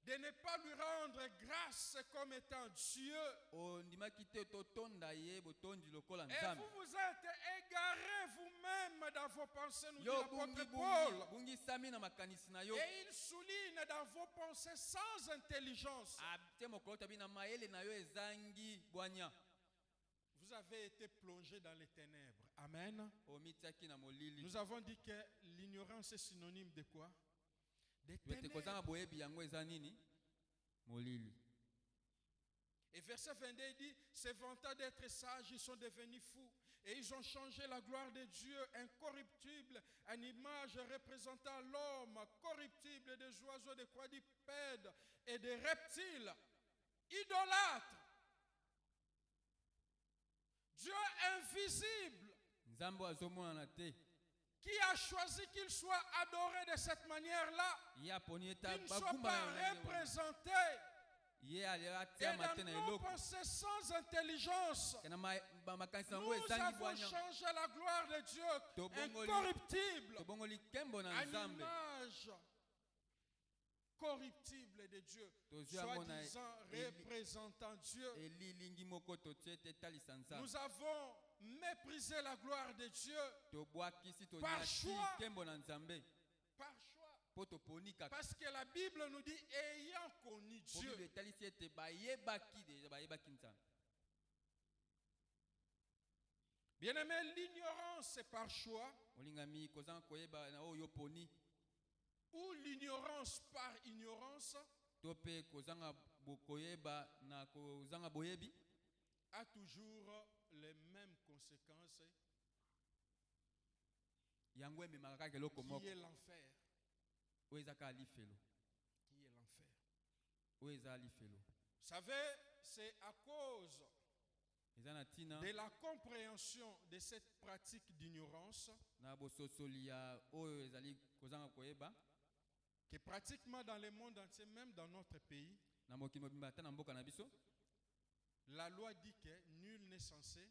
De ne pas lui rendre grâce comme étant Dieu. ondimaki te totonda ye botondi lokola Et nzambe vous vous êtes égaré vous-même dans vos pensées, nous dit yo l'apôtre Paul. bungisami na makanisi na yo Et il souligne dans vos pensées sans intelligence. te mokolo tabi na mayele na yo ezangi bwanya Vous avez été plongé dans les ténèbres. Amen. omitiaki na molili Nous avons dit que l'ignorance est synonyme de quoi? Des ete ténèbres. kozanga boyebi yango eza nini molili. Et verset 22 il dit, se vantant d'être sages, ils sont devenus fous. Et ils ont changé la gloire de Dieu incorruptible en image représentant l'homme corruptible, des oiseaux, des quadrupèdes et des reptiles. Idolâtres. Dieu invisible nzambe azomonana te qui a choisi qu'il soit adoré de cette manière-là, ye aponi ete qu'il ne soit bagumba pas na ndenge wana. représenté. ye Et atiama te na dans nos eloko pensées sans intelligence, kana makanisi yango nous ezangi avons bwanya changé la gloire de Dieu Tobongoli. incorruptible tobongoli nkembo na à nzambe l'image corruptible de Dieu, Tozwi yango na soi-disant représentant Dieu. elilingi moko totie te etalisa nzambe Nous avons méprisé la gloire de Dieu tobwakisi Par tonyati choix. nkembo na nzambe par choix. mpo toponi kaka Parce que la Bible nous dit, ayant connu po bible Dieu, etalisi ete bayebaki deja bayebaki nzambe Bien-aimé, l'ignorance est par choix olingami kozanga koyeba na oyo poni ou l'ignorance par ignorance to pe kozanga koyeba na kozanga boyebi a toujours les mêmes conséquences yango ememaka kaka eloko moko qui est l'enfer. oyo eza kaka lifelo Qui est l'enfer. oyo eza lifelo. Vous savez, c'est à cause eza na ntina de la compréhension de cette pratique d'ignorance na bososoli ya oyo ezali kozanga koyeba que pratiquement dans le monde entier, même dans notre pays, na mokili mobimba ata na mboka na biso la loi dit que nul n'est censé.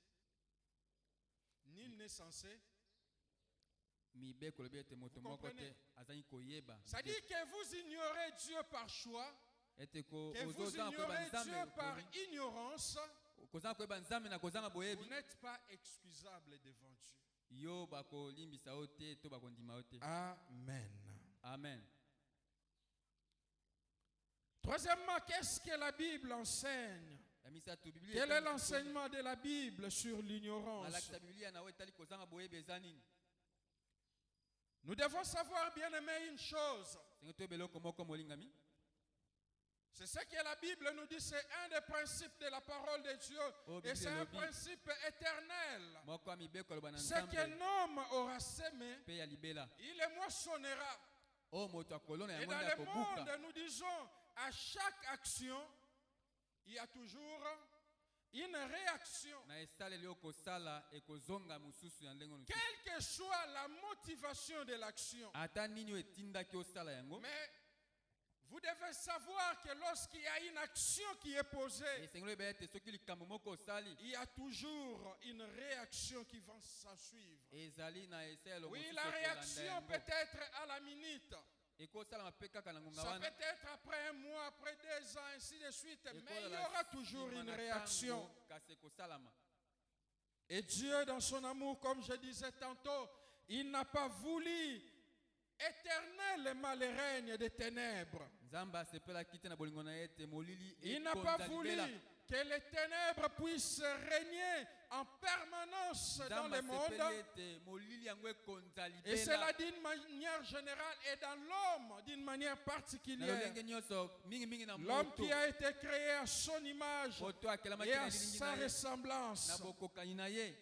mibeko elobi ete moto Vous moko te comprenez? azali koyeba C'est-à-dire que vous ignorez Dieu par choix, ete que vous ozozanga koyeba ignorez Dieu nzambe par ignorance. kozanga koyeba nzambe na kozanga Vous boyebi n'êtes pas excusable devant Dieu. yo bakolimbisa yo te to bakondima yo te. Amen. Amen. Troisièmement, qu'est-ce que la Bible enseigne? Ya misato, Biblia Quel est etali l'enseignement de la Bible sur sikoyo. l'ignorance? Alakisa Biblia na we etali kozanga boyebi eza nini? Nous devons savoir, bien aimé, une chose. Senge to beloko moko molingami. C'est ce que la Bible nous dit, c'est un des principes de la parole de Dieu. Oh, Et c'est un Bible, principe éternel. Moko amibeko aloba na Ce nzambe qu'un homme aura sémé, pe ya libela. il le moissonnera. O moto akolona Et yango dans nde le akobuka. monde, nous disons, à chaque action, il y a toujours une réaction. Na esaleli oyo kosala ekozonga mosusu ya ndenge mosusu. Quelle que soit la motivation de l'action. Ata nini oyo etindaki osala yango. Mais vous devez savoir que lorsqu'il y a une action qui est posée, Esengeli oyeba ete soki likambo moko osali il y a toujours une réaction qui va s'en suivre. ezali na esalelo Oui, mosusu la ekolanda réaction yango. peut être à la minute. Ekosalama pe kaka na ngonga Ça wana. peut être après un mois, après 2 ans, ainsi de suite. Mais il y Ekolala aura toujours nsima une na réaction. ntango, kasi ekosalama. Et Dieu, dans son amour, comme je disais tantôt, il n'a pas voulu éternellement le règne des ténèbres. Nzambe asepelaki te na bolingo na ye ete molili Il n'a pas ekonza voulu libela. que les ténèbres puissent régner en permanence dans Nzambe le monde. asepeli ete molili yango ekonza Et cela libela. d'une manière générale et dans l'homme d'une manière Na particulière. lolenge nyonso mingi na L'homme moto. qui a été créé à son image Moto akelamaki et na à lilingi sa na ye. ressemblance. Na bokokani na ye.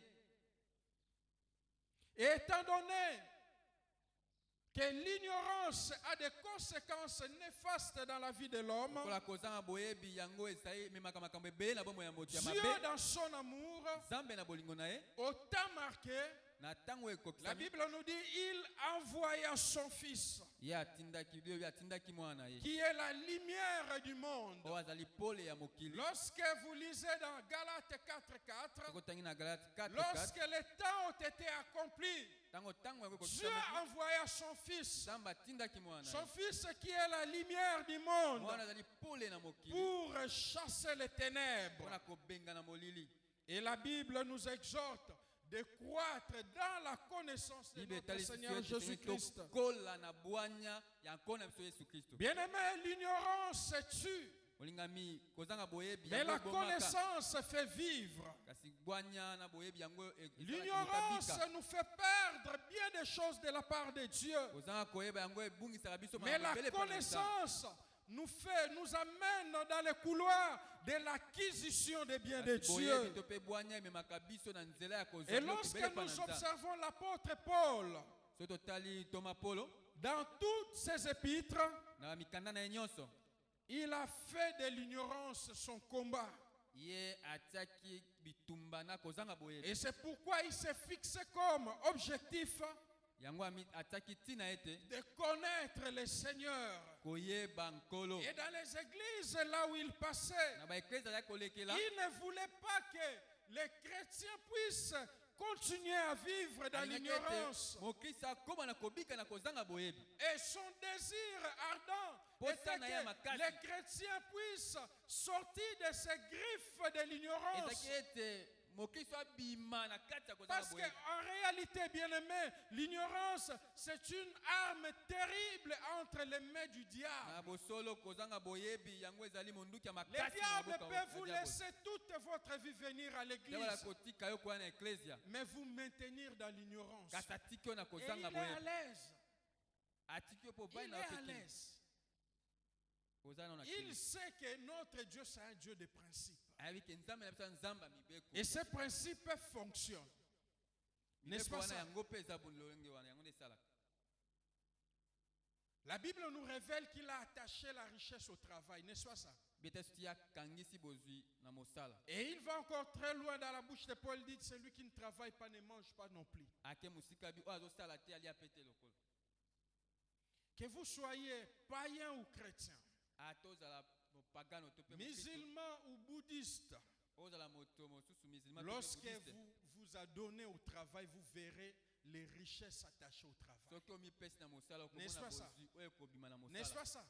Et étant donné que l'ignorance a des conséquences néfastes dans la vie de l'homme, Kola kozanga boyebi yango ezali memaka makambo ebele na bomoi ya moto ya Dieu, mabe. dans son amour, Nzambe na bolingo na ye. au temps marqué, Na ntango la ekokisami. Bible nous dit il envoya son fils, Ye atindaki bio atindaki mwana na ye. qui est la lumière du monde. Oyo azali pole ya mokili. Lorsque vous lisez dans Galates 4:4, Sokotangi na Galate 4:4. lorsque les temps ont été accomplis, Tango yango Dieu ekokisami. envoya son fils, Nzambe atindaki mwana na son ye. fils qui est la lumière du monde, Mwana azali pole na mokili. pour chasser les ténèbres. Mpona kobenga na molili. Et la Bible nous exhorte de croître dans la connaissance de Bible notre etali Seigneur sisi ete Jésus-Christ. tokola na bwanya ya nkolo na biso Yesu Kristo. Bien-aimé, l'ignorance tue, Olingami kozanga boyebi mais yango la ebomaka. connaissance fait vivre. Kasi bwanya na boyebi yango L'ignorance esalaka nous fait perdre bien des choses de la part de Dieu. kozanga koyeba yango ebungisaka biso Mais la makambo ebele epai na Nzambe. connaissance nous amène dans les couloirs de l'acquisition des biens de Kasi boyebi Dieu. to pe bwanya ememaka biso na nzela ya kozwa Et biloko lorsque ebele epai na nous Nzambe. observons l'apôtre Paul Soki totali Thomas Polo dans toutes ses épîtres, na mikanda na ye nyonso, il a fait de l'ignorance son combat. ye atiaki bitumba na kozanga boyebi. Et c'est pourquoi il s'est fixé comme objectif Yango atiaki ntina ete de connaître le Seigneur. koyeba nkolo. Et dans les églises là où il passait, Na baeklesi azali kolekela. il ne voulait pas que les chrétiens puissent continuer à vivre dans Alingaki l'ignorance. ete mokristo akóma na kobika na kozanga boyebi. Et son désir ardent était que les chrétiens puissent sortir de ces griffes de l'ignorance. Ezaki ete mokristo abima na kati ya kozanga Parce boyebi. qu'en réalité, bien-aimé, l'ignorance, c'est une arme terrible entre les mains du diable. Na bosolo kozanga boyebi yango ezali monduki ya Le makasi na diable maboko peut vous ya diable. laisser toute votre vie venir à Nde bala l'église, kotika yo koya na eklesia mais vous maintenir dans l'ignorance. kasi atiki yo na Et il kozanga est à boyebi. l'aise. Atiki yo mpo Il vai est na yo à pekini. l'aise. Oza na Il kili. sait que notre Dieu, c'est un Dieu de principes. Ayabi ke nzambe na biso nzambe ya mibeko. Et ces principes fonctionnent. N'est-ce Mibeko pas wana ça? yango mpe eza bololenge wana yango nde esalaka. La Bible nous révèle qu'il a attaché la richesse au travail. N'est-ce pas ça? Beta soki akangisi bozwi na mosala. Et il va encore très loin dans la bouche de Paul, dit celui qui ne travaille pas ne mange pas non plus. Ake mosika bi oyo azosala te alia pe te lokolo. Que vous soyez païen ou chrétien, Atozala mopagano to pe mokristo. musulman ou bouddhiste, Ozala moto mosusu musulman to pe lorsque bouddhiste. vous a donné au travail, vous verrez les richesses attachées au travail. Soki omipesi na mosala N'est-ce okomona pas ça? bozwi oyo ekobima na N'est-ce mosala. pas ça?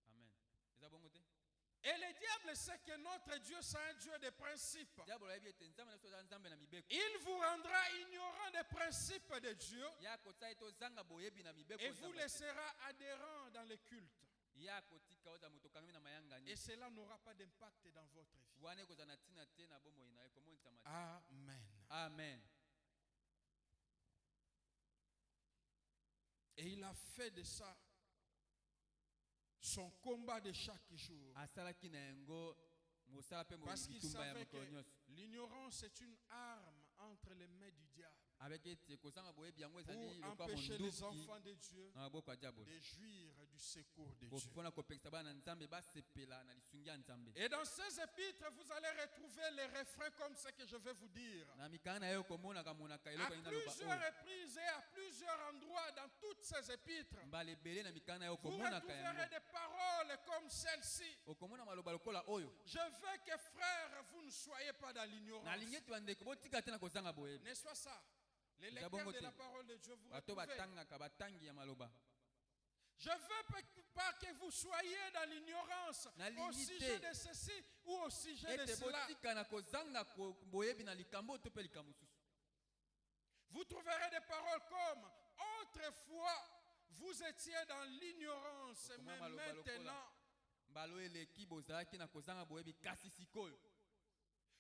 Amen. Eza bongo te? Et le diable sait que notre Dieu, c'est un Dieu de principes. Diabolo ayebi ete nzambe na biso eza nzambe na mibeko. Il vous rendra ignorant des principes de Dieu Ya kotala ete ozanga boyebi na mibeko et vous nzambe te. laissera adhérent dans le culte. Ya kotika oza moto okangami na mayangani. Et cela n'aura pas d'impact dans votre vie. Wana ekozala na ntina te na bomoi na ye komonisama te. Amen. Amen. Et il a fait de ça son combat de chaque jour. Asalaki na yango mosala pe Parce qu'il bitumba ya savait mokolo que nyonso. l'ignorance est une arme entre les mains du diable Avec ete kozanga boyebi yango pour ezali lokwa empêcher les monduki enfants de Dieu na maboko ya diabolo. de jouir du secours de Dieu. Mpona kopekisa bana na nzambe basepela na lisungi ya nzambe. Et dans ces épîtres, vous allez retrouver les refrains comme ce que je vais vous dire. Na mikana na ye komonaka monaka À eloko nini naloba plusieurs oyo. reprises et à plusieurs endroits dans toutes ces épîtres, Mbala ebele na mikana na ye vous okomonaka retrouverez yango. des paroles comme celle-ci. Okomona maloba lokola oyo. Je veux que frères, vous ne soyez pas dans l'ignorance. Nalingi ete bandeko botika te na kozanga boyebi. N'est-ce pas ça? Les Eza lecteurs bongo de te. la parole de Dieu, vous Bato retrouvez. batangaka batangi ya maloba. Je veux pas que vous soyez dans l'ignorance Nalingi au sujet te. de ceci ou au sujet de Ete cela. botika na kozanga boyebi na likambo to pe likambo susu. Vous trouverez des paroles comme autrefois vous étiez dans l'ignorance, Okoma mais maloba lokola. maintenant. Mbalo eleki bozalaki na kozanga boyebi kasi sikoyo.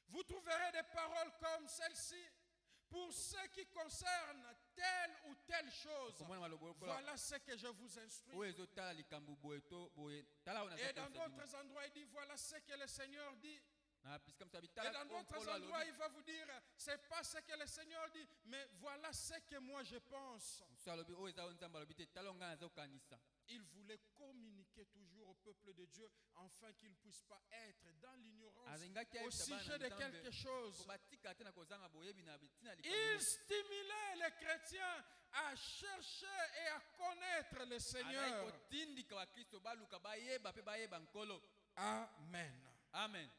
Vous trouverez des paroles comme celle-ci. Pour ce qui concerne telle ou telle chose, Okomona maloba lokola. voilà ce que je vous instruis. Oyo ezotala likambo boye to boye tala oyo Et dans nazokosa bino. d'autres endroits, il dit voilà ce que le Seigneur dit. Na pisika mosabi Et tala dans d'autres nkolo endroits, alobi. il va vous dire c'est pas ce que le Seigneur dit, mais voilà ce que moi je pense. Mosusu alobi oyo eza oyo nzambe alobi te tala oyo ngai nazokanisa. Il voulait communiquer toujours au peuple de Dieu afin qu'il ne puisse pas être dans l'ignorance Azengaki au ayebisa bana sujet de na quelque nzambe. chose. Po batika te na kozanga boyebi na bitina Il likambo. stimulait les chrétiens à chercher et à connaître le Azali Seigneur. kotindika bakristo baluka bayeba pe bayeba nkolo. Amen. Amen.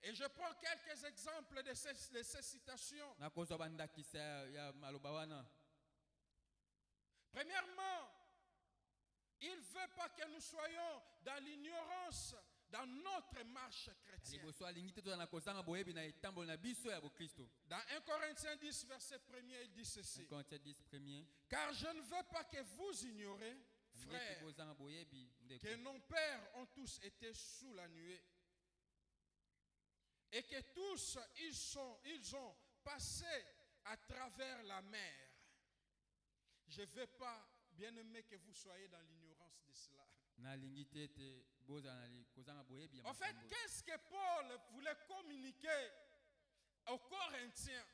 Et je prends quelques exemples de ces citations. Nakozwa bandakisa ya maloba wana. Premièrement, il ne veut pas que nous soyons dans l'ignorance dans notre marche chrétienne. Liboso alingi te toza na kozanga boyebi na etambolo na biso ya bokristo. Dans 1 Corinthiens 10, verset 1er, il dit ceci. Corinthiens 10 premier. Car je ne veux pas que vous ignorez, Frère, frères, kozanga boyebi ndeko. que nos pères ont tous été sous la nuée et que tous ils ont passé à travers la mer. Je ne veux pas, bien aimé, que vous soyez dans l'ignorance de cela. Nalingi te ete bozala na kozanga boyebi ya En fait, makambo. qu'est-ce que Paul voulait communiquer aux Corinthiens?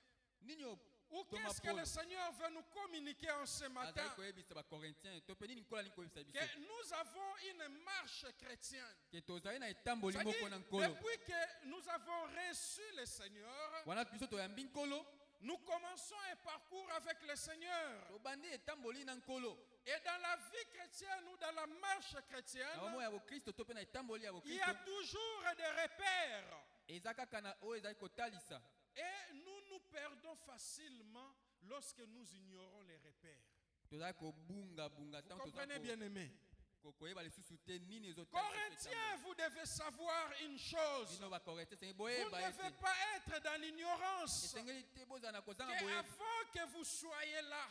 Nini Ou Thomas qu'est-ce que Paul le Seigneur veut nous communiquer en ce matin? azali koyebisa bacorinthien to mpe nini nkola nini koyebisa biso Que nous avons une marche chrétienne. ke tozali na etamboli C'est-à-dire, moko na nkolo depuis que nous avons reçu le Seigneur, wana biso toyambi nkolo nous commençons un parcours avec le Seigneur. tobandi etamboli na nkolo Et dans la vie chrétienne ou dans la marche na chrétienne, bomoi ya bokristo to mpe na etamboli ya il y a bokristo toujours des repères. eza kaka na oyo ezali kotalisa Et nous nous perdons facilement lorsque nous ignorons les repères. tozali kobungabunga Vous comprenez, bien aimé? kokoyeba lisusu te nini ezotalisa Corinthiens, vous devez savoir une chose. bino bakorete esengeli Vous boyeba ne devez ete pas être dans l'ignorance. esengeli te bozala na kozanga boyebi Avant que vous soyez là,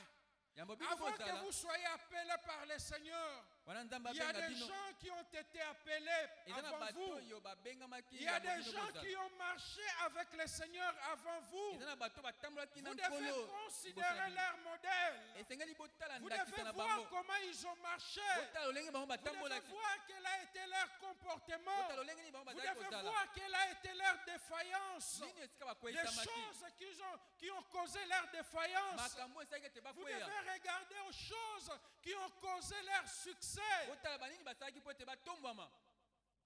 yambo bino avant que bozala vous soyez appelés par le Seigneur, wana nzambe il y a abenga des bino gens qui ont été appelés eza na avant bato vous. oyo babengamaki Il y a yambo des bino gens bozala qui ont marché avec le Seigneur avant vous. eza na bato batambolaki na Vous devez nkolo considérer leur modèle. esengeli botala Vous ndakisa devez na voir bango comment ils ont marché. botala lolenge bango Vous devez batambolaki voir quel a été leur comportement. botala lolenge nini bango Vous bazali devez kozala voir quelle a été leur défaillance. nini esika Des bakweyisamaki choses qui ont causé leur défaillance. makambo esalaki ete Vous bakweya devez regarder aux choses qui ont causé leur succès. botala banini basalaki mpo ete batombwama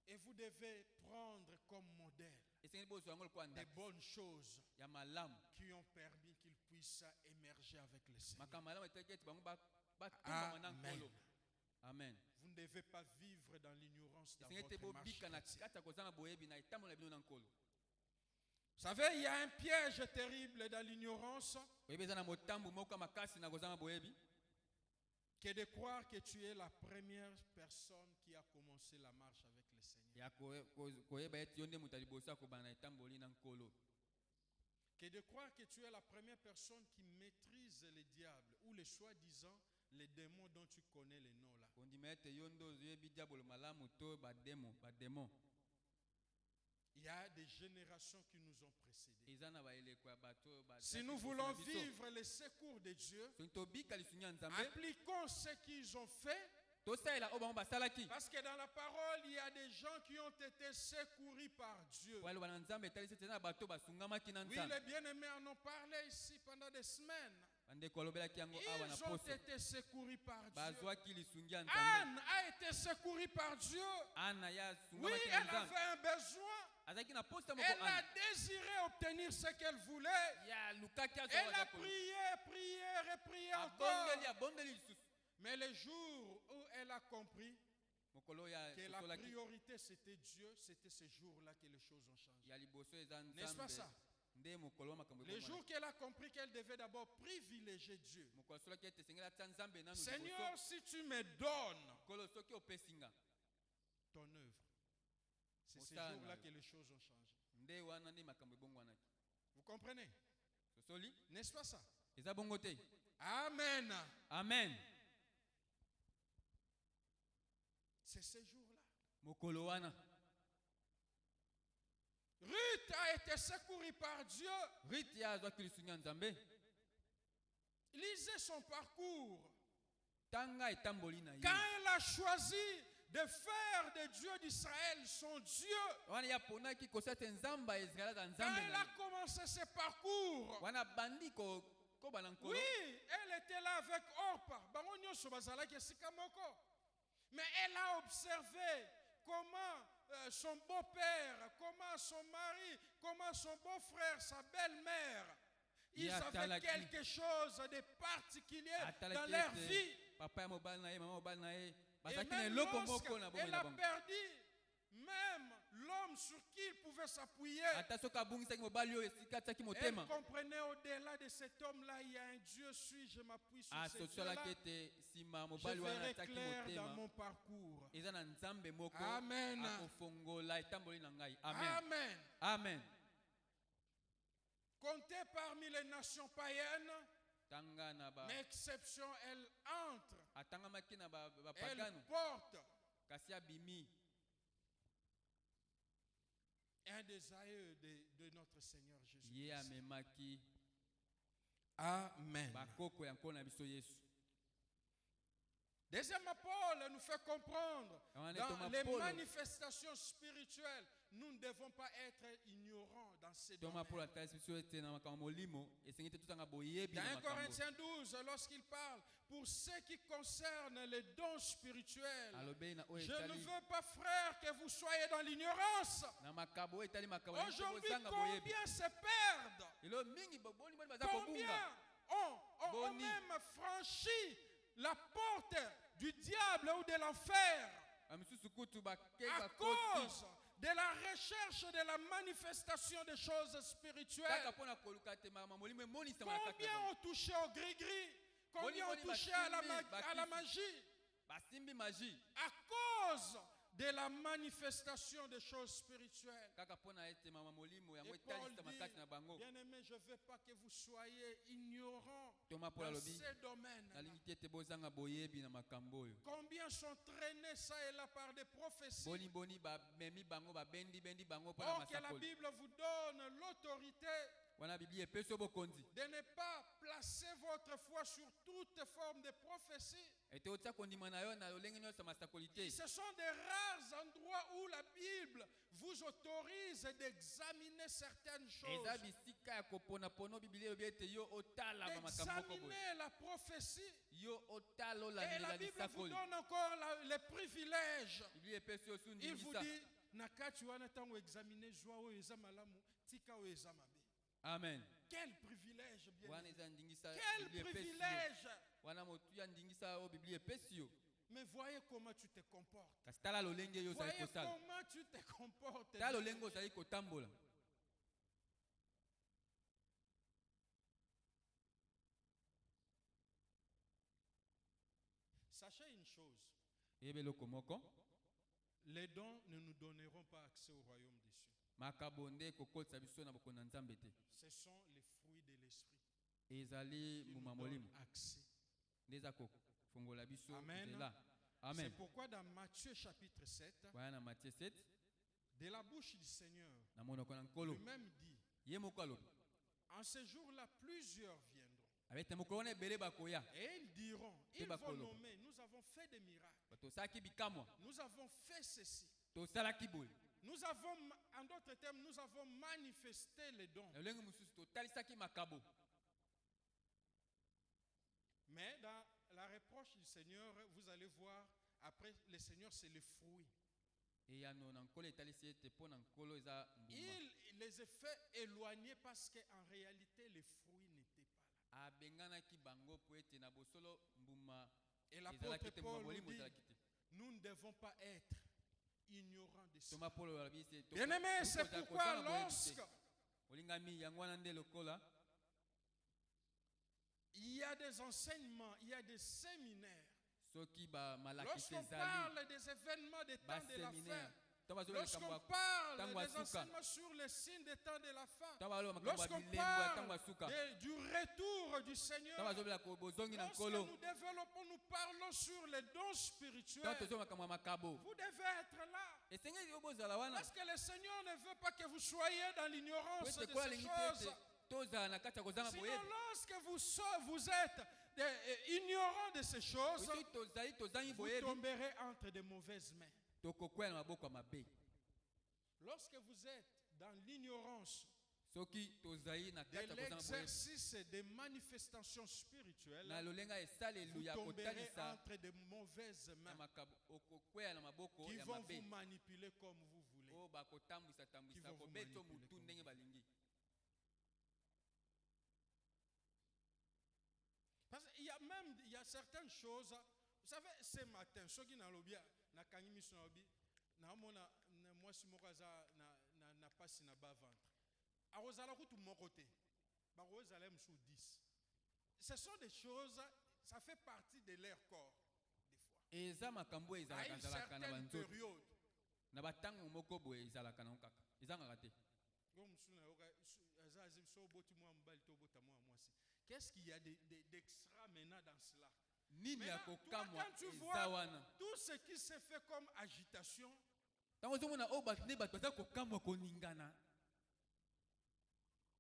Et vous devez prendre comme modèle esengeli bozwa yango lokola des ndaki bonnes choses ya malamu qui ont permis qu'ils puissent émerger avec le Seigneur. makambo malamu etalaki ete bango batombwama na Amen. nkolo amen Vous ne devez pas vivre dans l'ignorance dans esengeli te votre marche bobika na chrétienne. kati ya kozanga boyebi na etambola na bino na nkolo Vous savez, il y a un piège terrible dans l'ignorance oyebi eza na motambu moko ya makasi na kozanga boyebi qui est de croire que tu es la première personne qui a commencé la marche avec le Seigneur. ya koyeba ete yo nde moto ya liboso akobana na etamboli na nkolo Que de croire que tu es la première personne qui maîtrise le diable ou les soi-disant les démons dont tu connais les noms là. kondima ete yo nde oyebi diabolo malamu to bademo Il y a des générations qui nous ont précédés. eza na baeleko ya bato oyo Si nous voulons vivre les secours de Dieu, soki tobika lisungi ya nzambe appliquons ce qu'ils ont fait. tosalela oyo bango basalaki Parce que dans la parole, il y a des gens qui ont été secourus par Dieu. po aloba na nzambe etalisi ete eza na bato basungamaki na Oui, nzambe les bien-aimés en ont parlé ici pendant des semaines. bandeko alobelaki yango awa na Ils ont poso été secourus par Dieu. bazwaki lisungi ya nzambe Anne a été secourue par Dieu. ana ya Oui, asungamaki na elle nzambe avait un besoin. azalaki na posa moko Elle a ana désiré obtenir ce qu'elle voulait. ya lukaki Elle azwa a prié, prié, reprié abondeli encore. abondeli lisusu Mais le jour où elle a compris mokolo ya que la sosolaki priorité c'était Dieu, c'était ce jour-là que les choses ont changé. ya liboso eza N'est-ce pas ça? nzambe nde mokolo wa makambo Le jour qu'elle a compris qu'elle devait d'abord privilégier Dieu. mokolo asolaki ete esengeli atia nzambe nanu Seigneur, liboso si tu me donnes mokolo soki opesi nga ton œuvre, c'est ce Mosala jour-là na yo. que les choses ont changé. nde wana nde makambo ebongwanaki Vous comprenez? sosoli N'est-ce pas ça? eza bongo te Amen. amen C'est ce jour-là. mokolo wana Ruth a été secourue par Dieu. rite ye azwaki lisungi ya nzambe Lisez son parcours. tanga etamboli na ye Quand elle a choisi de faire de Dieu d'Israël son Dieu, wana ye aponaki kosia ete nzambe ya israele aza quand nzambe elle na a ye commencé ce parcours, wana bandi koba na nkolo oui, elle était là avec Orpa. Bango nyonso bazalaki esika moko. Mais elle a observé comment son beau-père, comment son mari, comment son beau-frère, sa belle-mère, ils avaient quelque chose de particulier dans leur vie. papa ya mobali na ye mama mobali na ye Et bazalaki na même eloko moko na bomoi lorsqu'elle na a bango perdu même l'homme sur qui il pouvait s'appuyer, ata soki abungisaki mobali oyo esika atiaki elle motema comprenait au-delà de cet homme-là, il y a un Dieu, je m'appuie sur ce Dieu-là. asosolaki ete nsima Je mobali wana verrai atiaki clair dans motema mon parcours. eza na nzambe moko Amen. akofongola etamboli na ngai amen Amen. amen Comptée parmi les nations païennes, tanga na mais exception, elle entre, atangamaki na elle bapagano porte kasi abimi un des aïeux de notre Seigneur Jésus. ye amemaki Amen. bakoko ya nkolo na biso yesu Deuxièmement, Paul nous fait comprendre Yohane dans Thomas les Paul. manifestations spirituelles, nous ne devons pas être ignorants dans ces toma domaines. polo atalisi biso ete na makambo molimo esengi te tozanga boyebi Dans na 1 makambo Corinthiens 12, lorsqu'il parle pour ce qui concerne les dons spirituels, alobeli na oyo je ne etali veux pas, frère, que vous soyez dans l'ignorance. na makambo oyo etali makambo na biso Aujourd'hui, kozanga boyebi combien se perdent? elo mingi boni boni baza Combien kobunga ont Boni. même franchi la porte du diable ou de l'enfer bamisusu kutu bakei à bakoti cause de la recherche de la manifestation des choses spirituelles? kaka mpona koluka te makambo molimo emonisama na kati na Combien bango. ont touché au gris-gris? Combien Boni, ont boni, touché à la bakimi, magie? basimbi magie à cause de la manifestation des choses spirituelles. kaka mpona ete mama molimo yango Et Paul etalisa makasi na dit, bango. bien aimé, je ne veux pas que vous soyez ignorants Thomas Paul dans alobi ces domaines. nalingi te ete bozanga boyebi na makambo oyo. Combien sont traînés ça et là par des prophéties? Boni bamemi bango babendi bango mpona Or que la masakoli. Bible vous donne l'autorité Wana biblia epesi yo bokonzi de ne pas placer votre foi sur toute forme de prophétie. ete otia kondima na yo na lolenge nyonso ya masakoli te. Ce sont des rares endroits où la Bible vous autorise d'examiner certaines choses. eza bisika ya koponapona biblia elobi ete yo otala makambo moko boye. D'examiner la prophétie. Yo otala Et olandela la Bible vous lisakoli. donne encore les privilèges. biblia epesi yo su Il vous ndimisa. dit, nakati wana tango examiner joie oyo eza malamu, tika oyo eza mabe. Amen. Quel privilège, bien wana aimé. eza ndingisa Quel biblia epesi yo. privilège. Wana motu ya ndingisa oyo biblia epesi yo. Mais voyez comment tu te comportes. kasi tala lolenge yo ozali Voyez kosala. comment tu te comportes. tala lolenge ozali kotambola. Sachez une chose, eyebe eloko moko les dons ne nous donneront pas accès au royaume des cieux. makambo nde kokolisa biso na bokonzi na nzambe te. Ce sont les fruits de l'esprit ezali qui nous mbuma donnent molimo accès. nde eza kofongola biso Amen. nzela. C'est Amen. pourquoi dans Matthieu chapitre 7, wana na matie 7 de la bouche du Seigneur, na monoko na nkolo lui-même dit, ye moko alobi en ce jour-là, plusieurs viendront. abete mokolo wana ebele bakoya Et ils diront, ils Teba vont kolo. nommer, nous avons fait des miracles, tosalaki bikamwa nous avons fait ceci. tosalaki boye Nous avons, en d'autres termes, nous avons manifesté les dons. na lolenge mosusu totalisaki makabo. Mais dans la reproche du Seigneur, vous allez voir, après le Seigneur, c'est le fruit. eyano na nkolo etalisi ete mpo na nkolo eza mbuma. Il les a fait éloigner parce qu'en réalité, les fruits n'étaient pas là. abenganaki bango mpo ete na bosolo mbuma Et ezalaki l'apôtre te, mbuma Paul nous molimo dit, ezalaki te. nous ne devons pas être ignorants de ça. Thomas Paul alobi ete Bien aimé, c'est pourquoi lorsque olingami yango wana nde lokola il y a des enseignements, il y a des séminaires, soki bamalakisi lorsqu'on ezali parle des événements des temps de la fin, baséminaire to bazoloba lorsqu'on likambo parle ntango ya des suka enseignements sur les signes des temps de la fin, to bazoloba makambo ya lorsqu'on bilembo ya ntango parle ya suka du retour du to Seigneur, bazoloba bozongi na lorsque nkolo nous développons, nous parlons sur les dons to spirituels, tozoba makambo ya makabo vous devez être là. esengeli yo bozala wana Parce que le Seigneur ne veut pas que vous soyez dans po l'ignorance ete de kola ces alingi te choses. ete tozala na kati ya kozanga Sinon, boyebi. lorsque vous êtes ignorant de ces choses, soki tozali tozangi vous boyebi tomberez entre de mauvaises mains. tokokwea na maboko ya mabe. Lorsque vous êtes dans l'ignorance soki tozali na de kati ya kozanga boyebi l'exercice des manifestations na spirituelles, lolenga vous esalelu ya tomberez kotalisa entre de mauvaises na mains makabo okokwea na maboko qui ya vont mabe vous manipuler comme vous voulez. oyo bakotambwisa Qui tambwisa vont vous kobeta manipuler motu comme ndenge vous balingi. Parce qu'il y a même il y a certaines choses. Vous savez, ce matin, ceux qui n'ont pas kangi moi si mokaza na passe na bas ventre. Arozala kutu mon côté. Barozala msou 10. Ce sont des choses, ça fait partie de leur corps des fois. eza makambo À ezalaka une zalaka na certaine banzoto période. na batango moko boye ezalaka nango kaka ezangaka te. Qu'est-ce qu'il y a d'extra maintenant dans cela? Nini ya Maintenant, toi, kokamwa quand tu eza vois wana tout ce qui se fait comme agitation, ntango ozomona oyo bato nde bato baza kokamwa koningana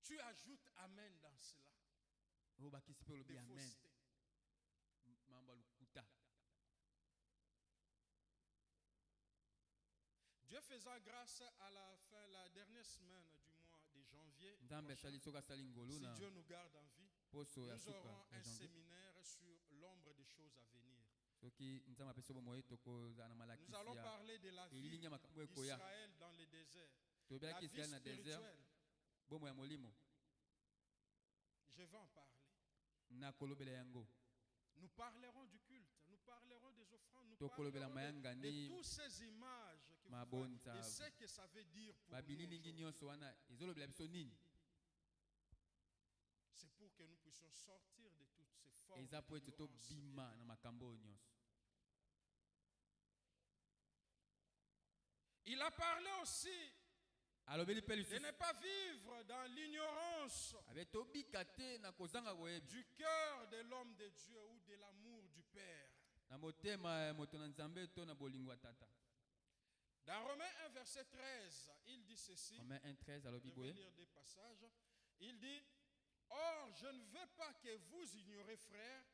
tu ajoutes amen dans cela. oyo bakisi mpe olobi Des amen faussetés. mambo ya lokuta. Dieu faisant grâce à la dernière semaine du mois de janvier, nzambe prochain, asali soki asali ngolu si na Dieu nous garde en vie, poso ya nous suka aurons ya un janvier séminaire sur l'ombre des choses à venir. soki nzambe apesi bomoi tokozala na Nous malakisi allons ya parler de la vie elilingi ya makambo ekoya. d'Israël dans le désert. La tobelaki vie israel na désert spirituelle, bomo ya molimo je vais en parler. na kolobela yango. Nous parlerons du culte, nous parlerons des offrandes, nous Tokolobela parlerons mayanga de ni toutes ces images que vous mabonza. voyez et ce que ça veut dire pour nous babililingi aujourd'hui. nyonso wana ezolobela biso nini. C'est pour que nous puissions sortir de toutes ces formes eza po ete d'ignorance. tobima na makambo oyo nyonso. Il a parlé aussi alobeli mpe de lisusu ne pas vivre dans l'ignorance abe tobika te na kozanga boyebi du cœur de l'homme de Dieu ou de l'amour du Père. na motema ya moto na nzambe to na bolingo ya tata. Dans Romains 1, verset 13, il dit ceci. Romains 1:13 alobi Je vais boye lire des passages. Il dit, or, je ne veux pas que vous ignorez, frères,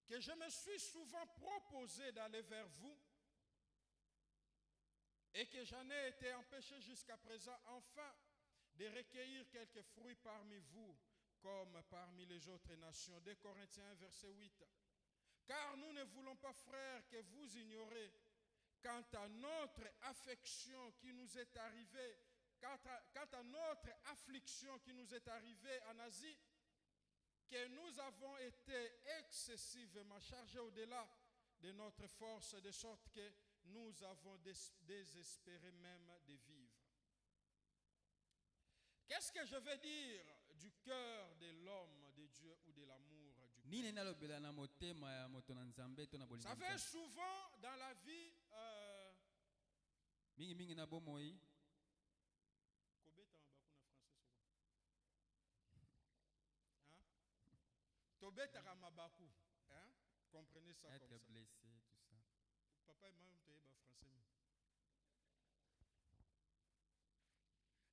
que je me suis souvent proposé d'aller vers vous et que j'en ai été empêché jusqu'à présent, enfin, de recueillir quelques fruits parmi vous, comme parmi les autres nations. 2 Corinthiens 1, verset 8. Car nous ne voulons pas, frères, que vous ignorez quant à notre affection qui nous est arrivée, quant à notre affliction qui nous est arrivée en Asie, que nous avons été excessivement chargés au-delà de notre force, de sorte que nous avons désespéré même de vivre. Qu'est-ce que je veux dire du cœur de l'homme de Dieu ou de l'amour du Père? nini nalobela na motema ya moto na nzambe to na Vous bolingo savez, ya nzambe. souvent dans la vie, mingi na bomoi tobetaka mabaku, hein? Comprenez ça comme être ça. blessé tout ça. Papa et maman toyeba français.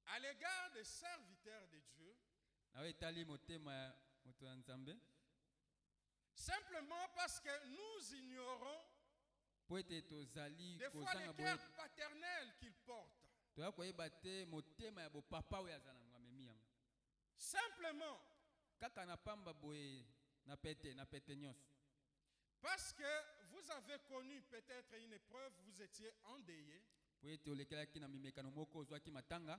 À l'égard des serviteurs de Dieu, na etali motema ya moto na nzambe simplement parce que nous ignorons po ete tozali des fois kozanga les boye cœurs paternels qu'ils portent. toya koyeba te motema ya bopapa oyo aza nango amemi yango Simplement kaka na pamba boye na pete nyonso. parce que vous avez connu peut-être une épreuve, vous étiez endeuillé. Po ete olekelaki na mimekano moko ozwaki matanga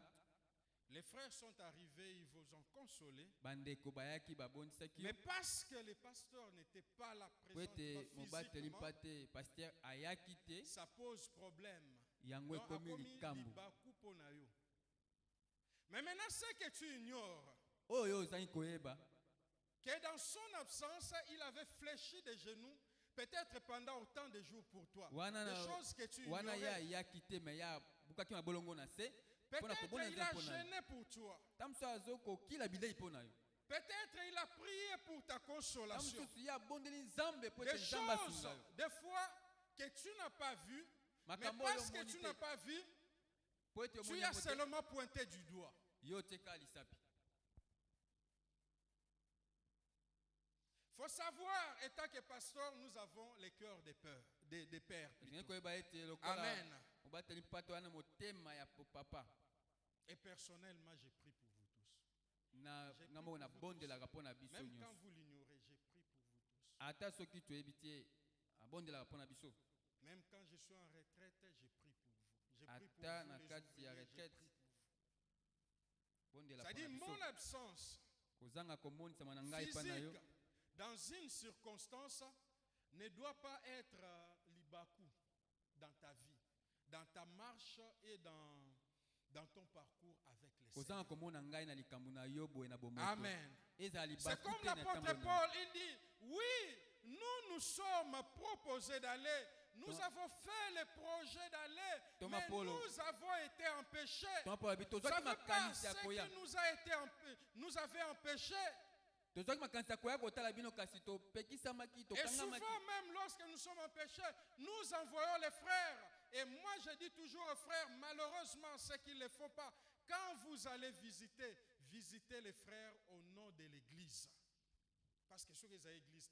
Les frères sont arrivés, ils vous ont consolé. bandeko bayaki babondisaki Mais yo parce que les pasteurs n'étaient pas là po présents ete mobateli physiquement, mpa te paster ayaki te ça pose problème. yango Donc, ekomi akomi likambo libaku mpo na yo. Mais maintenant, ce que tu ignores, oyo ozangi koyeba que dans son absence, il avait fléchi des genoux, peut-être pendant autant de jours pour toi. Des choses que tu wana ya ignorais. ayaki te me ya bukaki mabolongo na se mpona Peut-être kobona il eza a mpona yo gêné pour toi. ta mosusu azokokila bilei mpo na yo Peut-être il a prié pour ta ta consolation. mosusu ye abondeli nzambe po Des ete nzambe choses, asunga yo des fois, que tu n'as pas vues, mais makambo oyo parce que omoni tu te n'as pas vu, po ete tu omoni as yango te seulement pointé du doigt. yo te ka lisapi. Il faut savoir, étant que pasteur, nous avons les cœurs des pères. Olingi plutôt. koyeba ete lokola Amen. obateli mpata wana motema ya papa Et personnellement, j'ai prié pour vous tous. na nga moko nabondelaka mpo na biso Même quand nyonso vous l'ignorez, j'ai prié pour vous tous. ata soki toyebi te abondelaka mpo na biso Même quand je suis en retraite, j'ai prié pour vous. J'ai prié pour ata vous, na les kati ya ouvriers, j'ai retraite prié pour vous. bondelaka mpo C'est-à-dire na biso mon absence kozanga komonisama na ngai mpa na yo physique dans une circonstance ne doit pas être libaku dans ta vie, dans ta marche et dans ton parcours avec les kozanga Seigneurs. komona ngai na likambo na yo boye na bomoto Amen. ezala C'est libaku comme te na l'apôtre ntambo na Paul, il dit, oui, nous sommes proposés d'aller, nous avons fait le projet d'aller, Thomas mais Paulo. nous avons été empêchés. Toma Paulo abi Vous tozwaki savez pas makanisi ce ya koya qui nous a été nous avait empêchés. tozwaki makanisi ya koya kotala bino kasi topekisamaki Et tokangamaki souvent même lorsque nous sommes empêchés, nous envoyons les frères. Et moi je dis toujours aux frères, malheureusement ce qu'il ne faut pas, quand vous allez visiter, visitez les frères au nom de l'église. Parce que ceux qui ont l'église,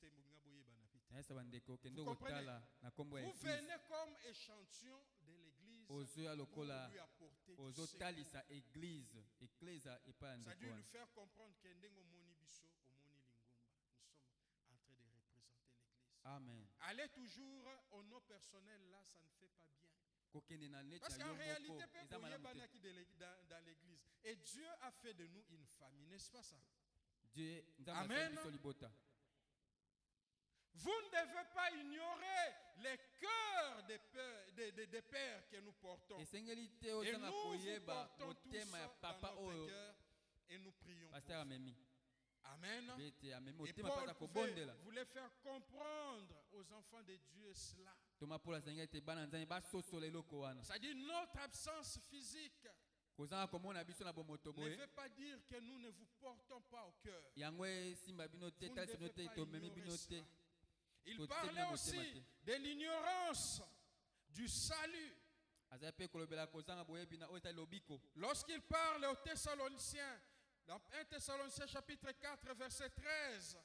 nayesa bandeko okende Vous comprenez? kotala na nkombo ya vous eglise venez comme échantillon de l'église ozoya pour lokola lui apporter du ozotalisa eglize ekleza epai ya Ça ndeko dû lui wana faire comprendre que ndengo moni biso, omoni lingomba. Nous sommes en train de représenter l'église. amen Aller toujours au nom personnel, là, ça ne fait pas bien. kokende na neti Parce na qu'en yo réalité, moko peu eza malamu te boyebanaki dans l'église. Et Dieu a fait de nous une famille, n'est-ce pas ça? dieu nzambe Amen. asali biso libota Vous ne devez pas ignorer les cœurs des pères que nous portons. esengeli te Et ozanga nous vous koyeba portons tous motema ya dans papa notre oyo cœur et nous prions pour paster vous. amemi Amen. Amen. bete amemi Et motema mpo Paul aza kobondela voulait faire comprendre aux enfants de Dieu cela. toma mpo asengi ete bana nzambe basosola eloko wana C'est-à-dire notre absence physique kozanga komona biso na bomoto ne boye veut pas dire que nous ne vous portons pas au cœur. yango esimba bino te Vous ne talisa bino devez te pas tomemi ignorer bino te cela. Il Tout parlait est bien aussi motématé. de l'ignorance du salut. azali mpe kolobela kozanga boyebi na oyo etali lobiko Lorsqu'il parle aux Thessaloniciens, dans 1 Thessaloniciens chapitre 4, verset 13,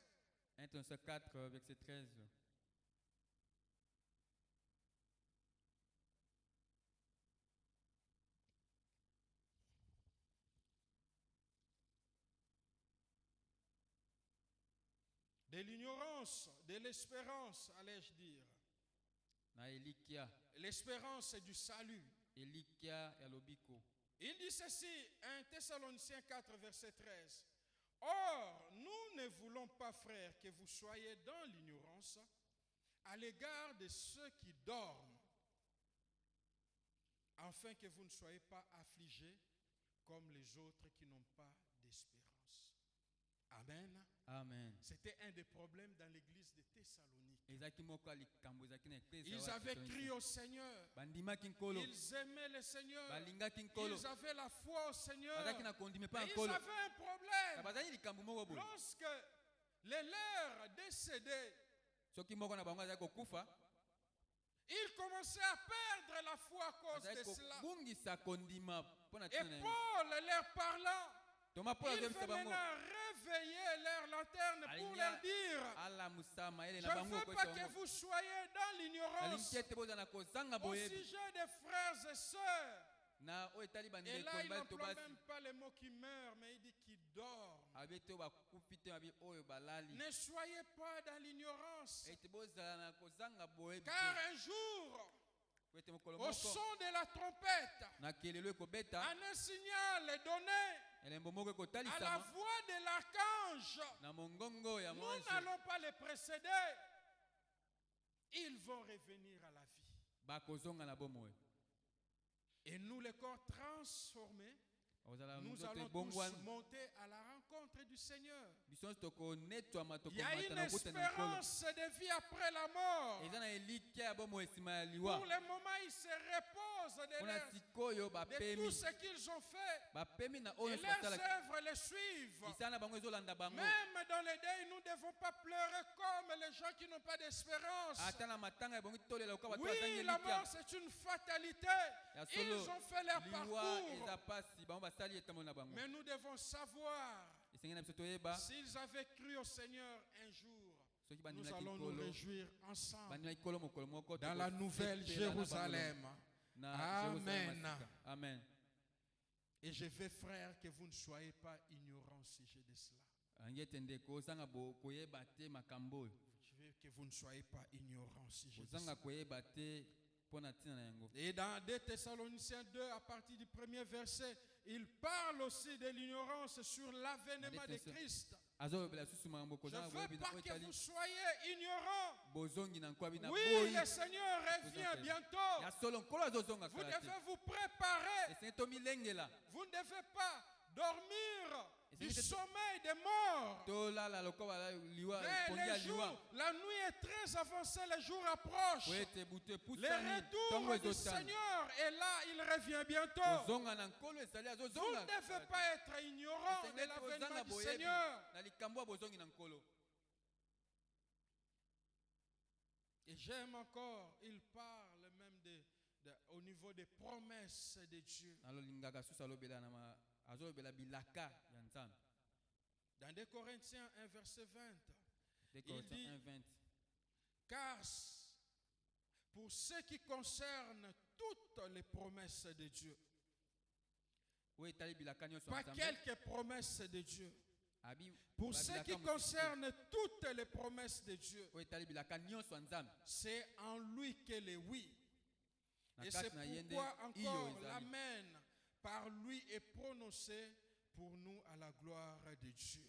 1 Thessaloniciens 4 verset 13 de l'ignorance, de l'espérance, allais-je dire. na elikia L'espérance du salut. elikia ya lobiko Il dit ceci, 1 Thessaloniciens 4, verset 13. Or, nous ne voulons pas, frères, que vous soyez dans l'ignorance à l'égard de ceux qui dorment, afin que vous ne soyez pas affligés comme les autres qui n'ont pas d'espérance. Amen. amen C'était un des problèmes dans l'église de Thessalonique. ezalaki moko ya likambo ezalaki na eklezia Ils wana avaient Thessaloniciens. crié au Seigneur. bandimaki nkolo Ils aimaient le Seigneur. balingaki nkolo Ils avaient la foi au Seigneur. bazalaki na kondima mpe ya Mais ils nkolo avaient un na problème. bazalaki likambo moko boye Lorsque les leurs décédaient, soki moko na bango azalaki kokufa ils commençaient à perdre la foi à cause de azalaki cela. kobungisa kondima mpo na Et ntina na yango Paul leur parlant, toma mpo il azobisa veut bango maintenant réveiller leur lanterne pour Alinga- leur dire, alamusa mayele je na ne bango veux pas koyesa que bango vous soyez dans l'ignorance alingi ete bozala na kozanga au boyebi sujet des frères et sœurs. na oyo etali Et bandeko là, il mibali to n'emploie basi même pas le mot qui meurt, mais il dit qui dort. abi te oyo bakufi te abi oyo balali Ne soyez pas dans l'ignorance, ete bozala na kozanga boyebi car te un jour, po ete mokolo au moko son de la trompette, na kelelo ekobeta un signal est donné elembo moko à la ekotalisama voix de l'archange. na mongongo ya Nous mwanze n'allons pas les précéder. Ils vont revenir à la vie. bakozonga na bomoi Et nous, les corps transformés, ozala nous nzoto allons tous ebongwana monter à la rencontre du Seigneur. biso nyonso tokonetwama Il y a tokomata une na kota na nkolo espérance de vie après la mort. eza na elikia ya bomoi nsima ya liwa Pour le moment, ils se reposent de, mpona sikoyo de tout bapemi ce qu'ils ont fait. bapemi na Et oyo leurs basalaki œuvres les suivent. misala na bango ezolanda bango Même dans les deuils, nous ne devons pas pleurer comme les gens qui n'ont pas d'espérance. ata na matanga ebongi tolela lokola bato Oui, bazangi la elikia mort, c'est une fatalité. ya Ils solo ont fait leur liwa parcours. eza pasi bango basali etambo na bango Mais nous devons savoir, esengi na biso toyeba s'ils avaient cru au Seigneur un jour, soki nous bandimaki allons nous nkolo réjouir ensemble bandimaki nkolo mokolo moko dans la nouvelle tokosepela na bango Jérusalem. na Amen. Jérusalem ya sika. Amen. Et je veux, frères, que vous ne soyez pas ignorants au sujet de cela. angi ete ndeko ozanga koyeba te makambo oyo Je veux que vous ne soyez pas ignorants au sujet de ozanga cela. koyeba te mpo na ntina na yango Et dans 2 Thessaloniciens 2, à partir du premier verset, il parle aussi de l'ignorance sur l'avènement de Christ. azolobela susu makambo Je ne kozanga veux boyebi na pas oyo que etali vous soyez ignorants. bozongi na nkwabi na Oui, boyi le Seigneur revient bientôt. ya solo nkolo azozonga Vous kala te devez vous préparer. esengi tomilengela Vous ne devez pas dormir du c'est- sommeil des morts. tolala lokola liwa Mais pongi ya les liwa jours, la nuit est très avancée, les jours approchent. po ete butu Le epusani ntongo retour du ezotani Seigneur est là, il revient bientôt. kozonga na nkolo ezali Vous azozonga ne devez pas être ignorant de esengi l'avènement tozanga du boyebi Seigneur. na likambo ya bozongi na nkolo Et j'aime encore, il parle même au niveau des promesses de Dieu. nalolingaka susu alobela azolobela bilaka ya nzambe Dans 2 Corinthiens 1, verset 20, De dit- Corinthiens 1:20 car pour ce qui concerne toutes les promesses de Dieu, oyo etali bilaka nyonso ya pas nzambe quelques promesses de Dieu, abi pour ba ce bilaka qui mosusu concerne toutes les promesses de Dieu, oyo etali bilaka nyonso ya nzambe c'est en lui que les oui. na Et c'est kati na ye nde pourquoi iyo encore ezali l'Amen par lui est prononcé pour nous à la gloire de Dieu.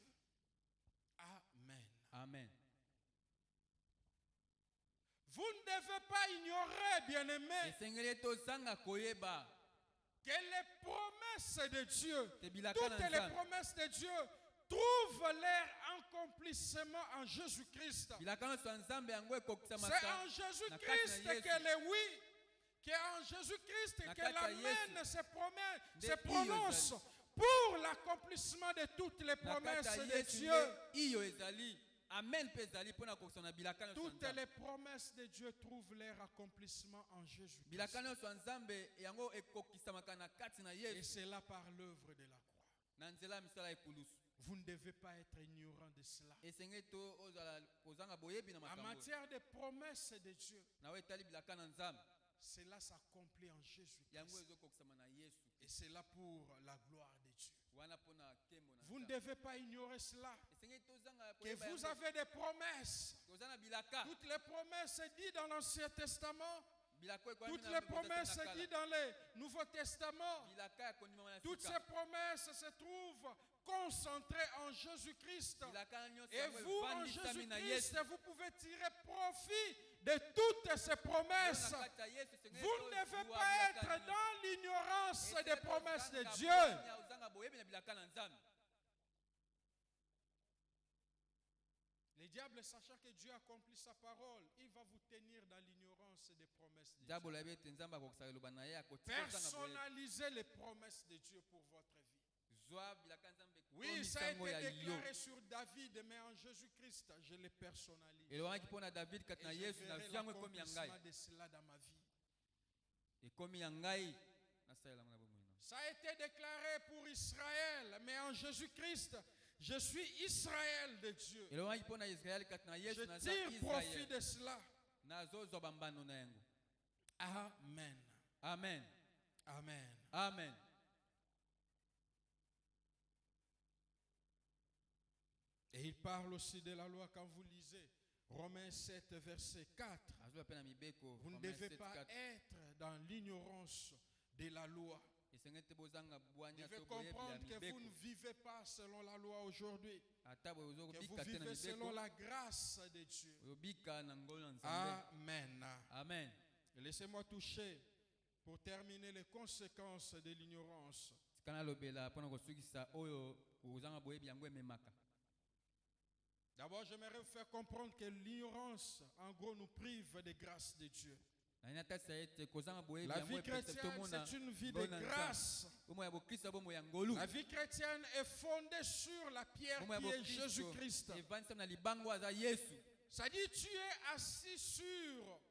Amen. amen Vous ne devez pas ignorer, bien-aimés, esengeli ete ozanga koyeba que les promesses de Dieu, te bilaka na toutes les nzambe promesses de Dieu trouvent leur accomplissement en Jésus-Christ. bilaka nyonso ya nzambe yango C'est ekokisamaka en Jésus-Christ que le oui, que en Jésus-Christ que l'amen se prononce pour l'accomplissement de toutes les promesses de Dieu. iyo ezali amen mpe ezali mpona kokisa na bilaka nyonso ya Toutes nzambe. les promesses de Dieu trouvent leur accomplissement en Jésus-Christ. bilaka nyonso ya nzambe yango ekokisamaka na kati na Et yesu c'est là par l'œuvre de la croix. na nzela ya misala ya ekulusu. Vous ne devez pas être ignorant de cela. esengeli to ozala kozanga boyebi na En makambo matière de promesses de Dieu, nawe etali bilaka na nzambe cela s'accomplit en Jésus-Christ. yango ezokokisama na yesu Et c'est là pour la gloire de Dieu. wana mpona nkembo na Vous ne nzambe. devez pas ignorer cela. esengeli tozanga Que koyeba vous yango. avez des promesses. toza na bilaka Toutes les promesses dites dans l'Ancien Testament, bilaka ekwami toutes na les promesses Kala. dites dans le Nouveau Testament, bilaka ya kondimama na toutes sika. ces promesses se trouvent concentrées en Jésus-Christ. bilaka nyonso Et yango vous, en evandisami na Jésus-Christ, yesu. vous pouvez tirer profit de toutes ces promesses. Na kati ya yesu, esengeli Vous ne devez tozwa pas bilaka être nyonso. dans l'ignorance des Esengeli promesses de tozanga Dieu. boyemi ya ozanga boyebi na bilaka na nzambe. Le diable, sachant que Dieu accomplit sa parole, il va vous tenir dans l'ignorance des promesses de Dieu. diabo oyebi ete nzambe akokisa eloba na ye akotika ozanga boyebi. Personnalisez les promesses de Dieu pour votre vie. zwa bilaka nzambe Oui, ça a ekomisango ya été yo. déclaré sur David, mais en Jésus-Christ, je le personnalise. elobaki mpo na david kati Et na je yesu na verrai yango ekomi ya ngai l'accomplissement de cela dans ma vie. ekomi ya ngai nasalela ngo na bomoi na Ça a été déclaré pour Israël, mais en Jésus-Christ, je suis Israël de Dieu. elobaki mpo na israele kati na Je yesu naza tire profit israele de cela. nazozwa bambano na yango. Amen. Amen. Amen. Amen. Et il parle aussi de la loi quand vous lisez Romains 7, verset 4. azwa mpe na mibeko Vous ne Romains devez 7, pas 4. être dans l'ignorance de la loi. esengeli te bozanga Vous bwanya devez to boyebi ya comprendre que vous mibeko ne vivez pas selon la loi aujourd'hui, ata boye que vous ozokobika te na vivez selon mibeko la grâce de Dieu. oyobika na ngolo na nzambe. Amen. Amen. Et laissez-moi toucher, pour terminer, les conséquences de l'ignorance. tika nalobela mpona kosukisa oyo kozanga boyebi yango ememaka. D'abord, j'aimerais vous faire comprendre que l'ignorance, en gros, nous prive des grâces de Dieu. nani atatisa ete kozanga boyebi La yango vie epesa chrétienne, tomona c'est une vie de ngolu na grâce. nzambe. Bomoi ya bokristo bomoi ya ngolu. La vie chrétienne est fondée sur la pierre Bomoi ya qui est bokristo Jésus-Christ. evandisami na libango aza yesu. Ça dit, tu es assis sur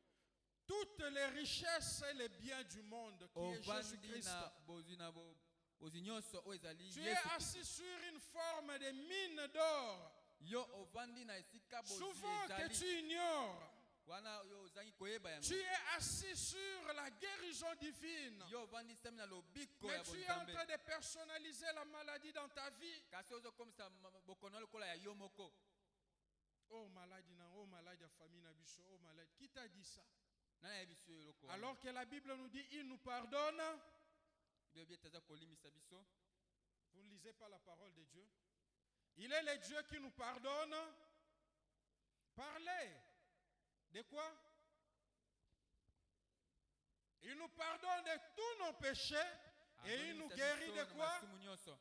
toutes les richesses et les biens du monde qui est ovandi Jésus-Christ. bozwi nyonso oyo ezali Tu es yesu Kristo. assis sur une forme de mine d'or. yo ovandi na esika bozwi Souvent que ezali tu ignores. wana yo ozangi koyeba yango. Tu es assis sur la guérison divine. yo ovandisami na lobiko Mais ya tu es en bonzambe. train de personnaliser la maladie dans ta vie. kasi ozokomisa bokono lokola ya yo moko. Oh maladie, non, oh maladie, famille, nabiso, oh maladie. Qui t'a dit ça? nani ayebi biso oyo eloko wana? Alors que la Bible nous dit, il nous pardonne. bilobi ete aza kolimisa biso. Vous ne lisez pas la parole de Dieu. Il est le Dieu qui nous pardonne. Parlez. De quoi? Il nous pardonne de tous nos péchés et il nous Azolimisa guérit biso de na quoi? masumu nyonso.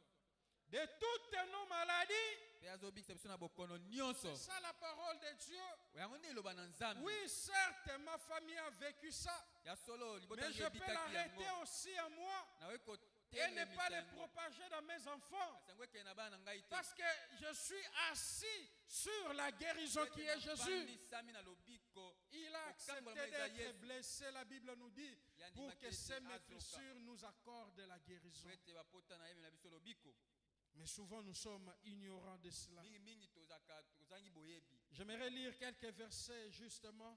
De toutes nos maladies. mpe azobikisa biso na bokono nyonso. C'est ça la parole de Dieu. yango nde eloba na nzambe. Oui, certes, ma famille a vécu ça. ya solo libota Mais je peux ebikaki l'arrêter yango. aussi à moi nawe et ne pas kotelemisa le yango. propager dans mes enfants. kasi yango ekende na bana na ngai te. Parce que je suis assis sur la guérison qui est Jésus. Evandisami na lobiko. Il a Kokangola accepté eza d'être Yesu. blessé, la Bible nous dit, Yandi pour que makete ces azoka. meurtrissures nous accordent la guérison. po ete bapota na ye na biso lobiko. Mais souvent nous sommes ignorants de cela. mingimingi tozangi boyebi. J'aimerais lire quelques versets justement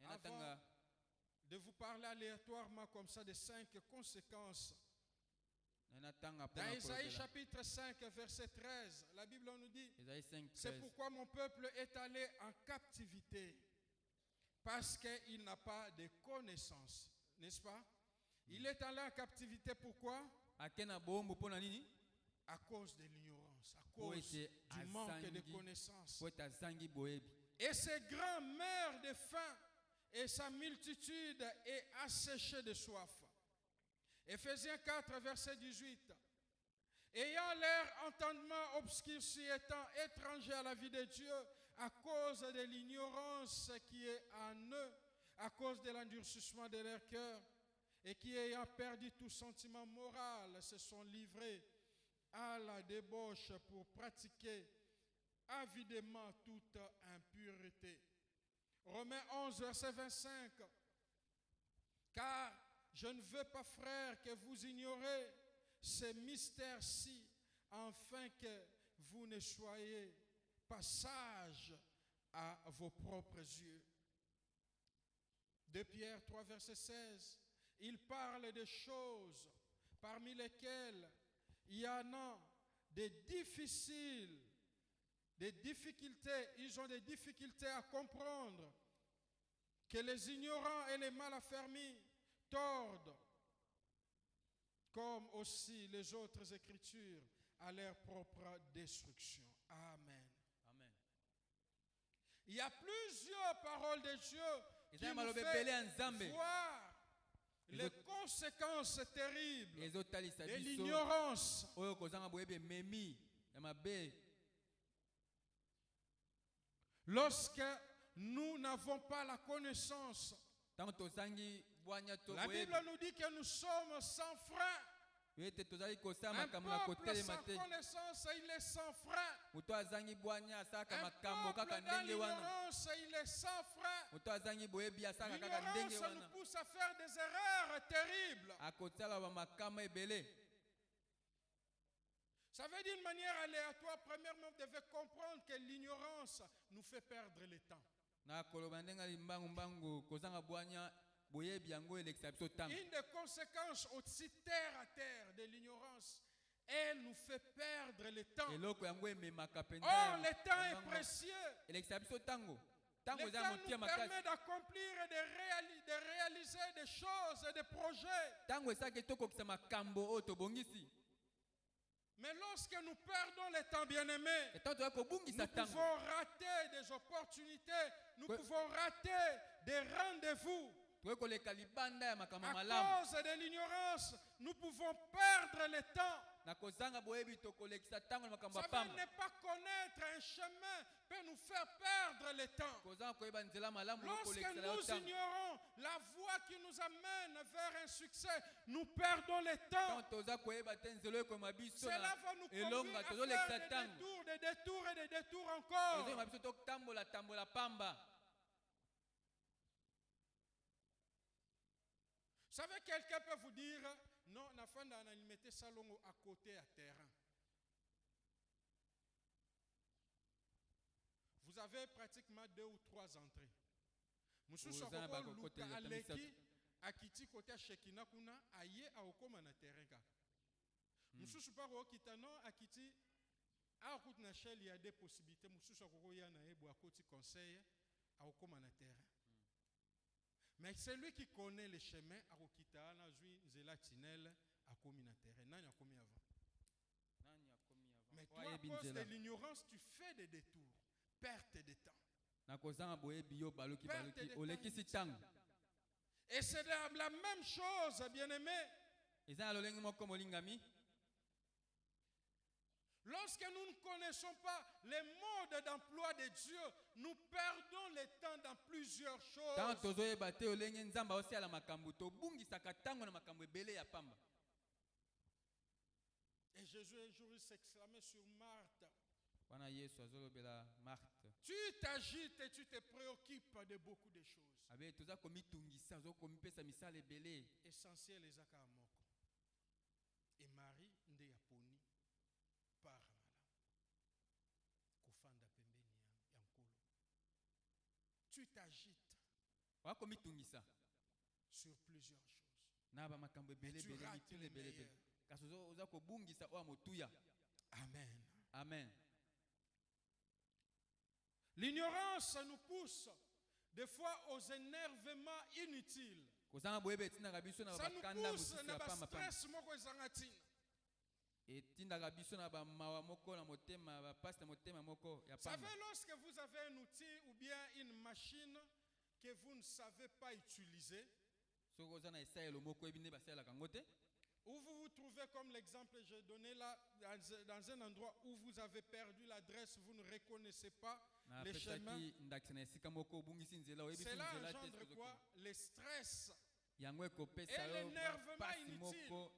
Yana avant tanga de vous parler aléatoirement comme ça de 5 conséquences. yana tanga Dans mpona Isaïe kolobela. chapitre 5 verset 13, la Bible nous dit, Esaïe 5, c'est 13. pourquoi mon peuple est allé en captivité, parce qu'il n'a pas de connaissance, n'est-ce pas? Il est allé en captivité pourquoi? ake na bombo mpona nini? À cause de l'ignorance, à Po cause ete du manque de azangi- connaissance. po ete azangi boyebi. Et ses grands meurent de faim, et sa multitude est asséchée de soif. Éphésiens 4, verset 18. ayant leur entendement obscurci, étant étrangers à la vie de Dieu à cause de l'ignorance qui est en eux, à cause de l'endurcissement de leur cœur, et qui, ayant perdu tout sentiment moral, se sont livrés à la débauche pour pratiquer avidement toute impureté. Romains 11, verset 25. Car je ne veux pas, frères, que vous ignorez ces mystères-ci, afin que vous ne soyez pas sages à vos propres yeux. 2 Pierre 3, verset 16. Il parle des choses parmi lesquelles il y en a des difficultés, ils ont des difficultés à comprendre, que les ignorants et les mal affermis tordent, comme aussi les autres Écritures, à leur propre destruction. Amen. Amen. Il y a plusieurs paroles de Dieu qui Eza nous malobe fait ebele ya Nzambe. voir les conséquences terribles Ezotalisa de biso l'ignorance. oyo kozanga boyebi memi ya mabe. Lorsque nous n'avons pas la connaissance, Tango tozangi bwanya to la boyebi. Bible nous dit que nous sommes sans frein. Ete tozali kosala Un makambo na peuple kotelema sans te. connaissance, il est sans frein. Moto azangi bwanya asalaka Un makambo kaka peuple dans ndenge wana. l'ignorance, il est sans frein. Moto azangi boyebi asalaka kaka ndenge L'ignorance nous wana. pousse à faire des erreurs terribles. Akotala ba makambo ebele. Ça veut dire d'une manière aléatoire, premièrement, vous devez comprendre que l'ignorance nous fait perdre le temps. Na koloba ndenga limbangu mbangu kozanga bwanya boyebi yango elekisa biso tango. Une des conséquences aussi terre à terre de l'ignorance, elle nous fait perdre le temps. Eloko yango ememaka penza. Or, le temps est précieux. Elekisa biso tango. Le Tango eza temps nous motia makasi. permet d'accomplir et de réaliser des choses et des projets. Tango esaki tokokisa makambo oyo tobongisi. Mais lorsque nous perdons le temps, bien-aimés, Etango toza kobungisa nous tango. pouvons rater des opportunités, nous pouvons rater des rendez-vous. Toye koleka libanda ya makambo À malamu. cause de l'ignorance, nous pouvons perdre le temps. Na kozanga boyebi tokolekisa tango na makambo Ça ya veut pamba. ne pas connaître un chemin peut nous faire perdre le temps. Kozanga koyeba nzela malamu Lorsque kolekisa yo nous tango. ignorons la voie qui nous amène vers un succès, nous perdons le temps. Tango toza koyeba te nzela ekoma biso Cela na va nous conduire elonga à tozolekisa faire des tango. détours, des détours et des détours encore. Ezokoma biso totambola tambola pamba. Vous savez, quelqu'un peut vous dire, non, la fin d'un mettez salon à côté à terrain. Vous avez pratiquement 2 ou 3 entrées. Monsieur Sokoko Luka Aleki akiti côté Shekina kuna aye aokoma na terrain ka. Monsieur Suparo kitano akiti a route na shell il y a des possibilités. Monsieur Sokoko ya na ebo akoti conseil aokoma na terrain. Mais celui qui connaît les chemins, Arokita, Nazui, Zela Tinel, a commis na terrain. Nani a commis avant. Mais toi, à cause de l'ignorance, tu fais des détours. Perte de temps. Et c'est la même chose, bien-aimé. Lorsque nous ne connaissons pas les modes d'emploi de Dieu, nous perdons le temps dans plusieurs choses. Et Jésus un jour s'exclamait sur Marthe. Tu t'agites et tu te préoccupes de beaucoup de choses. Essentiel les akamoko. Et Marie ndeyaponi par kufanda pembeni yankolo. Tu t'agites sur plusieurs choses. Et tu rates les meilleurs. Amen. Amen. L'ignorance nous pousse des fois aux énervements inutiles. Ça nous pousse à stress. Vous savez, lorsque vous avez un outil ou bien une machine que vous ne savez pas utiliser, Où vous vous trouvez comme l'exemple que j'ai donné là, dans un endroit où vous avez perdu l'adresse, vous ne reconnaissez pas les chemins. Cela engendre quoi? Le stress et l'énervement inutile.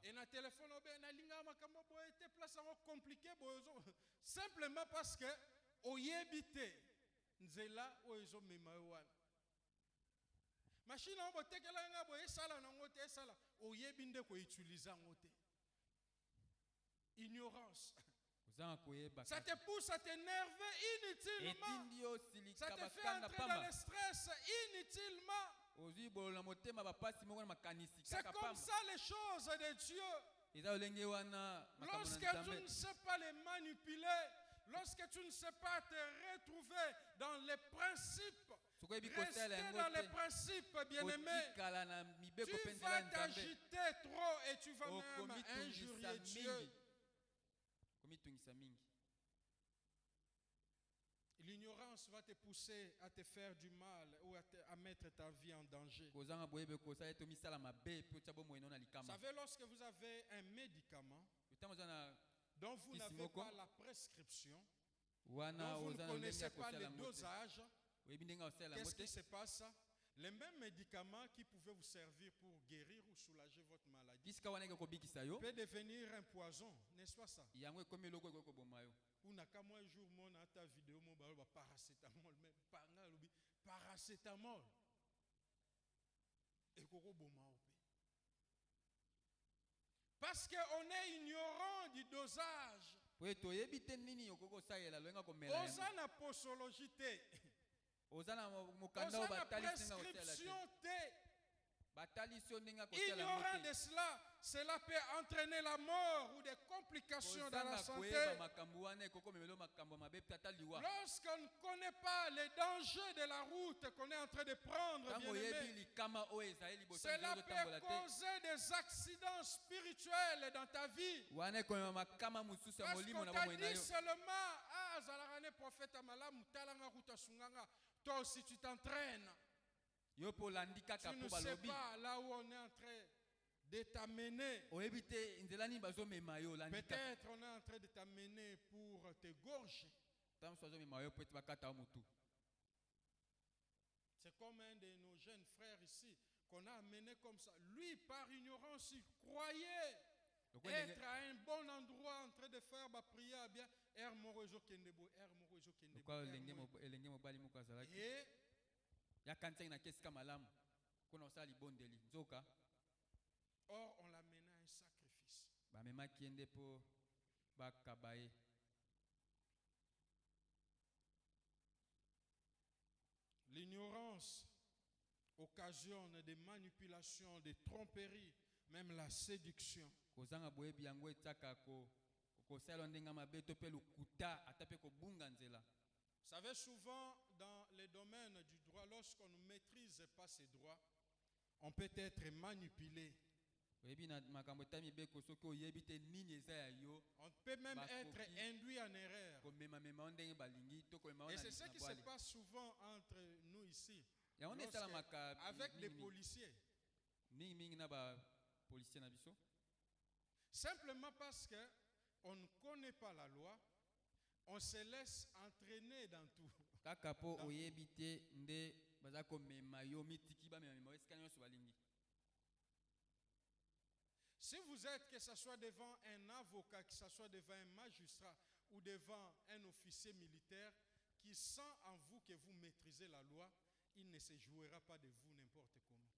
Et na téléphone, place compliqué, simplement parce que oyebite nzela oezo memawana. Machine on botekela nga boye sala na ngote sala oyebi nde ko utiliser ngote. Ignorance. Ça te pousse à t'énerver inutilement. Ça te fait entrer dans le stress inutilement. C'est comme ça les choses de Dieu. Lorsque tu ne sais pas les manipuler, lorsque tu ne sais pas te retrouver dans les principes, rester dans les principes, bien-aimé, tu vas t'agiter trop et tu vas même injurier Dieu. L'ignorance va te pousser à te faire du mal ou à mettre ta vie en danger. Vous savez, lorsque vous avez un médicament dont vous n'avez pas la prescription, dont vous ne connaissez pas le dosage, qu'est-ce qui se passe? Les mêmes médicaments qui pouvaient vous servir pour guérir ou soulager votre maladie peut devenir un poison, n'est-ce pas ça? Ou naka moi jour mon ata vidéo mon balo paracétamol même paracétamol et koko boma opé. Parce que on est ignorant du dosage. Osana posologie te. Osana prescription te. Ignorant de cela, cela peut entraîner la mort ou des complications dans la santé. Lorsqu'on ne connaît pas les dangers de la route qu'on est en train de prendre, bien-aimé, cela peut causer des accidents spirituels dans ta vie. Parce qu'on t'a dit seulement, ah, Zalarane prophète Amalam, Talanga Ruta Sunganga, toi aussi tu t'entraînes. Tu ne sais pas là où on est en train de t'amener. Peut-être on est en train de t'amener pour te gorger. C'est comme un de nos jeunes frères ici qu'on a amené comme ça. Lui, par ignorance, il croyait être à un bon endroit en train de faire ma prière bien. Et or, on l'a mené à un sacrifice. L'ignorance occasionne des manipulations, des tromperies, même la séduction. Vous savez, souvent dans les domaines du droit, lorsqu'on ne maîtrise pas ses droits, on peut être manipulé. On peut même être induit en erreur. Et c'est ce qui se passe souvent entre nous ici, avec des policiers. Simplement parce qu'on ne connaît pas la loi, on se laisse entraîner dans tout. Si vous êtes, que ce soit devant un avocat, que ce soit devant un magistrat ou devant un officier militaire qui sent en vous que vous maîtrisez la loi, il ne se jouera pas de vous n'importe comment.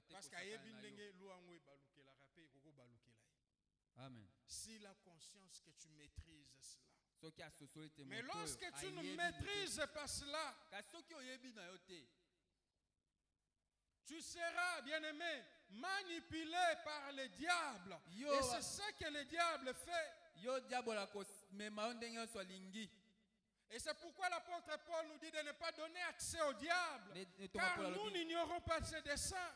Parce Amen. Si la conscience que tu maîtrises cela. Mais lorsque tu ne maîtrises pas cela, tu seras, bien-aimé, manipulé par le diable. Et c'est ce que le diable fait. Et c'est pourquoi l'apôtre Paul nous dit de ne pas donner accès au diable. Car nous n'ignorons pas ses desseins.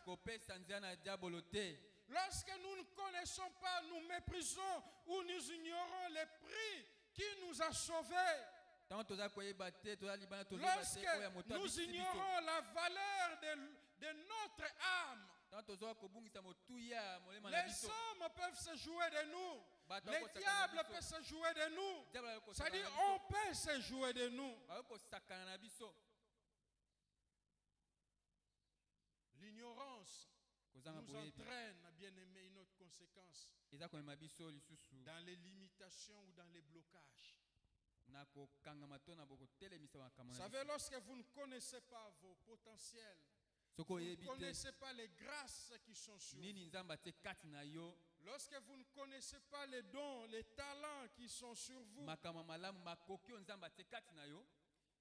Lorsque nous ne connaissons pas, nous méprisons ou nous ignorons le prix qui nous a sauvés. Tant toza koyeba te, toza libana toza lorsque te, oya moto nous abikisi biso. ignorons la valeur de notre âme, Tant toza kobungisa motuya molema na les biso. hommes peuvent se jouer de nous. Bato Les bakosakana diables na biso. peuvent se jouer de nous. Diable ayoko C'est-à-dire, sakana na on biso. peut se jouer de nous. Bayoko sakana na biso. L'ignorance Kozanga nous boyebi. entraîne, bien aimé, une autre conséquence, Eza komema biso lisusu. dans les limitations ou dans les blocages. Na kokangama to na bokotelemisa makambo Vous na savez, biso. lorsque vous ne connaissez pas vos potentiels, Soko vous ne oyebi te connaissez pas les grâces qui sont sur nini vous, nzambe atie kati na yo, lorsque vous ne connaissez pas les dons, les talents qui sont sur vous, makambo malamu makoki oyo nzambe atie kati na yo,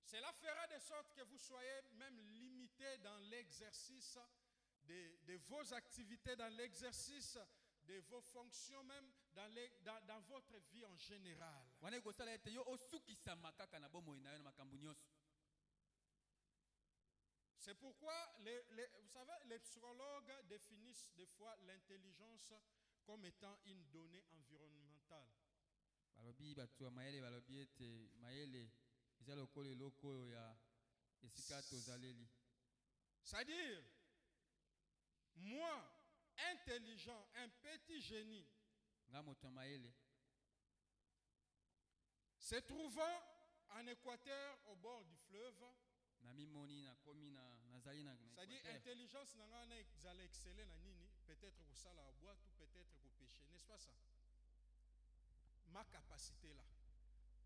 cela fera de sorte que vous soyez même limité dans l'exercice de vos activités, dans l'exercice de vos fonctions, même dans votre vie en général. wana ekosala ete yo osukisama kaka na bomoi na yo na makambo nyonso. C'est pourquoi, vous savez, les psychologues définissent des fois l'intelligence comme étant une donnée environnementale. Balobi bato ya mayele balobi ete mayele eza lokola eloko oyo ya esika tozaleli. C'est-à-dire, moi, intelligent, un petit génie, Nga moto ya mayele se trouvant en Équateur au bord du fleuve, na mimoni na komi nazali na c'est-à-dire Équateur. intelligence nanga allait exceller na nini, peut-être au sala à boîte ou peut-être au péché, n'est-ce pas ça? Ma capacité là.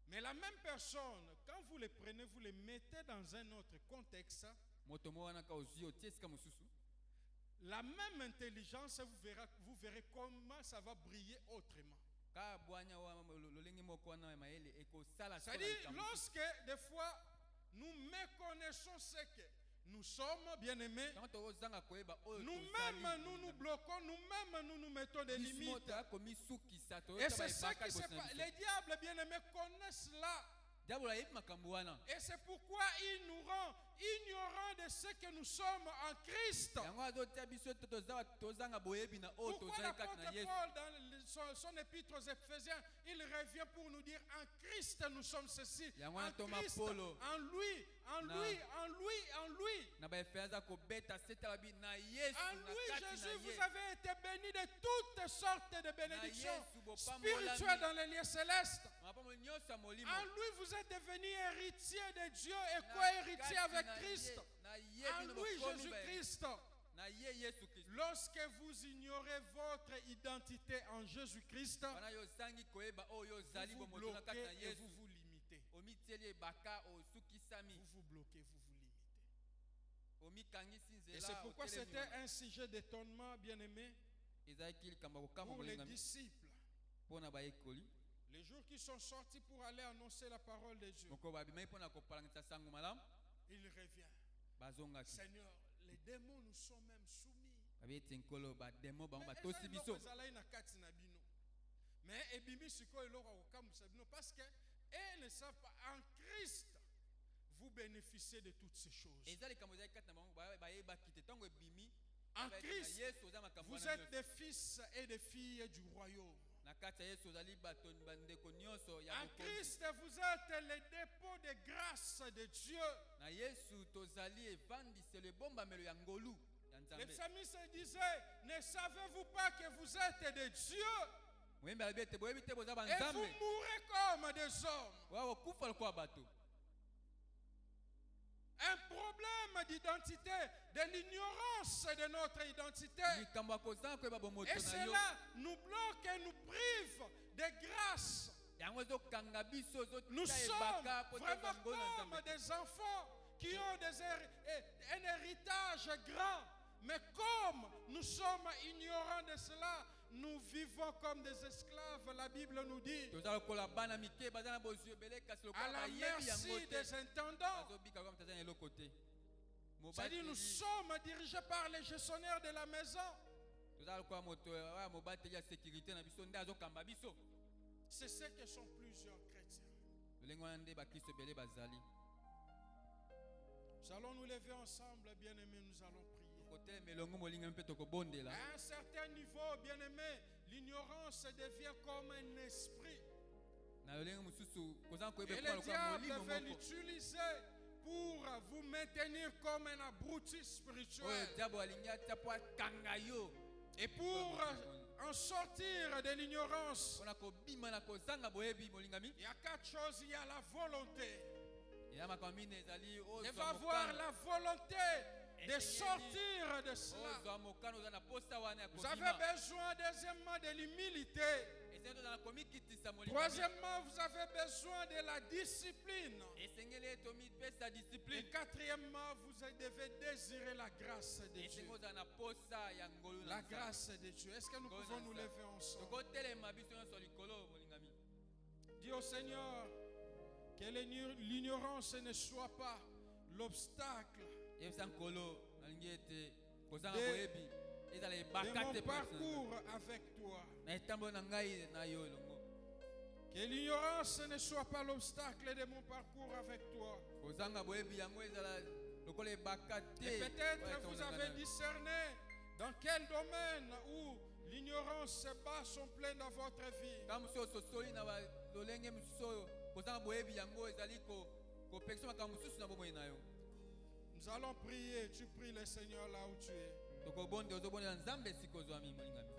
Mais la même personne, quand vous les prenez, vous les mettez dans un autre contexte, Moto mo wana ka ozwi otie esika mosusu. la même intelligence, vous verrez comment ça va briller autrement. Ka bwanya wa lolenge moko wana ya mayele ekosala sikoyo na C'est-à-dire, likambo mosusu. lorsque des fois nous méconnaissons ce que nous sommes, bien-aimés, Tango tokozanga koyeba oyo nous-mêmes nous nous bloquons, nous-mêmes nous nous mettons des biso limites. moto akomisukisa Et c'est ça toyeba qui se passe. Les diables, bien-aimés, connaissent cela. diable ayebi makambo wana. Et c'est pourquoi il nous rend ignorants de ce que nous sommes en Christ. Yango azotia biso tozanga boyebi na oyo Pourquoi tozali kati l'apôtre na Yesu. Paul, dans son épître aux Éphésiens, il revient pour nous dire, en Christ nous sommes ceci. Yango En wana Thomas Christ, Paulo. en lui, en Na- lui, en lui, en lui. Na baefeso aza kobeta sete babi na Yesu En na lui, kati na Jésus, vous ye. avez été bénis de toutes sortes de bénédictions Yesu, bopambolami. spirituelles dans les lieux célestes. Mapambo nyonso ya molimo. En lui, vous êtes devenus héritiers de Dieu et co-héritiers kati avec na Christ. ye- na ye En bino lui, bokomi Jésus-Christ. na ye Yesu Kristo. Lorsque vous ignorez votre identité en Jésus-Christ, Wana yo zangi koyeba oyo ozali vous vous bomoto na kati na bloquez et vous Yesu. vous limitez. Omitieli ebaka osukisami. Vous vous bloquez, vous vous limitez. Omikangisi Et nzela. c'est pourquoi otelemi c'était wana. un sujet d'étonnement, bien-aimé, Ezalaki likambo ya kokamba pour les bolinga disciples. mpo na bayekoli. Les jours qui sont sortis pour aller annoncer la parole de Dieu, Moko babimai mpo na kopalangisa sango malamu. il revient. Bazongaki. Seigneur, les démons nous sont même soumis. Babi ete nkolo bademo bango Mais batosi eza biso. eloko ezalaki na kati na bino. Mais ebimi sikoyo eloko ya kokamwisa bino parce que elles ne savent pas en Christ vous bénéficiez de toutes ces choses. Eza likambo ezalaki kati na bango bayebaki te ntango ebimi. En bayebaki na Christ, Yesu oza makambo vous wana êtes nyonso. des fils et des filles du royaume. Na kati ya Yesu ozali bato bandeko nyonso ya En bokonzi. Christ, vous êtes les dépôts de grâce de Dieu. Na Yesu tozali evandiselo ebombamelo ya ngolu ya Les Nzambe. psalmistes disaient, ne savez-vous pas que vous êtes de Dieu Moyembe alobi ete boyebi te boza et vous banzambe. mourrez comme des hommes. Oya kokufa lokola bato. Un problème d'identité, de l'ignorance de notre identité. Likambo ya kozanga koyeba bomoto Et na yo. cela nous bloque et nous prive de grâce. Yango ezokanga biso Nous ezotia sommes ebaka po vraiment tozwa ngolu na comme Nzambe. des enfants qui ont un héritage grand. Mais comme nous sommes ignorants de cela, nous vivons comme des esclaves, la Bible nous dit, Toza lokola bana mike baza na bozwi ebele kasi à lokola la bayebi yango merci te. des intendants. Bazobika kaka mtaza na eloko te. C'est-à-dire nous sommes dirigés par les gestionnaires de la maison. Toza lokola moto oya mobateli ya sécurité na biso nde azokamba biso. C'est ce que sont plusieurs chrétiens. Lolenge wana nde bakristo ebele bazali. Nous allons nous lever ensemble, bien-aimés, nous allons prier. Kotelema elongo molinga mpe tokobondela. À un certain niveau, bien-aimés, l'ignorance devient comme un esprit. na lolenge mosusu kozanga koyeba Et epai le lokola diable molimo veut moko l'utiliser pour vous maintenir comme un abruti oyo spirituel diabo alingi atia mpo akanga yo et pour en sortir de l'ignorance. mpona kobima na kozanga boyebi molingami. Il y a quatre choses. Il y a la volonté. eya makambo mine ezali Il va avoir la volonté de sortir de cela. ozwa mokano oza na posa wana ya Vous avez kobima. besoin, deuxièmement, de l'humilité. esengeli tozala komikitisa molingami. Troisièmement, vous avez besoin de la discipline. esengeli ete omipesa Et discipline. quatrièmement, vous devez désirer la grâce de Dieu. esengeli ozala na posa ya ngolu na La nzambe. grâce de Dieu. Est-ce que nous pouvons nous lever ensemble? tokotelema biso nyonso likolo molingami. Dis au Seigneur que l'ignorance ne soit pas l'obstacle yebisa nkolo nalingi ete kozanga De- boyebi ezala de ebaka mon te parcours avec toi. na etambolo na ngai na yo elongo. Que l'ignorance ne soit pas l'obstacle de mon parcours avec toi. kozanga boyebi yango ezala lokola ebaka te. Et peut-être oyo vous etonga avez na yo. discerné dans quel domaine où l'ignorance se bat son plein dans votre vie. kama mosusu ososoli na lolenge mosusu oyo kozanga boyebi yango ezali kopekisa makambo mosusu na bomoi na yo. Nous allons prier. Tu pries le Seigneur là où tu es. tokobonde ozobondela nzambe esika ozwami molingami.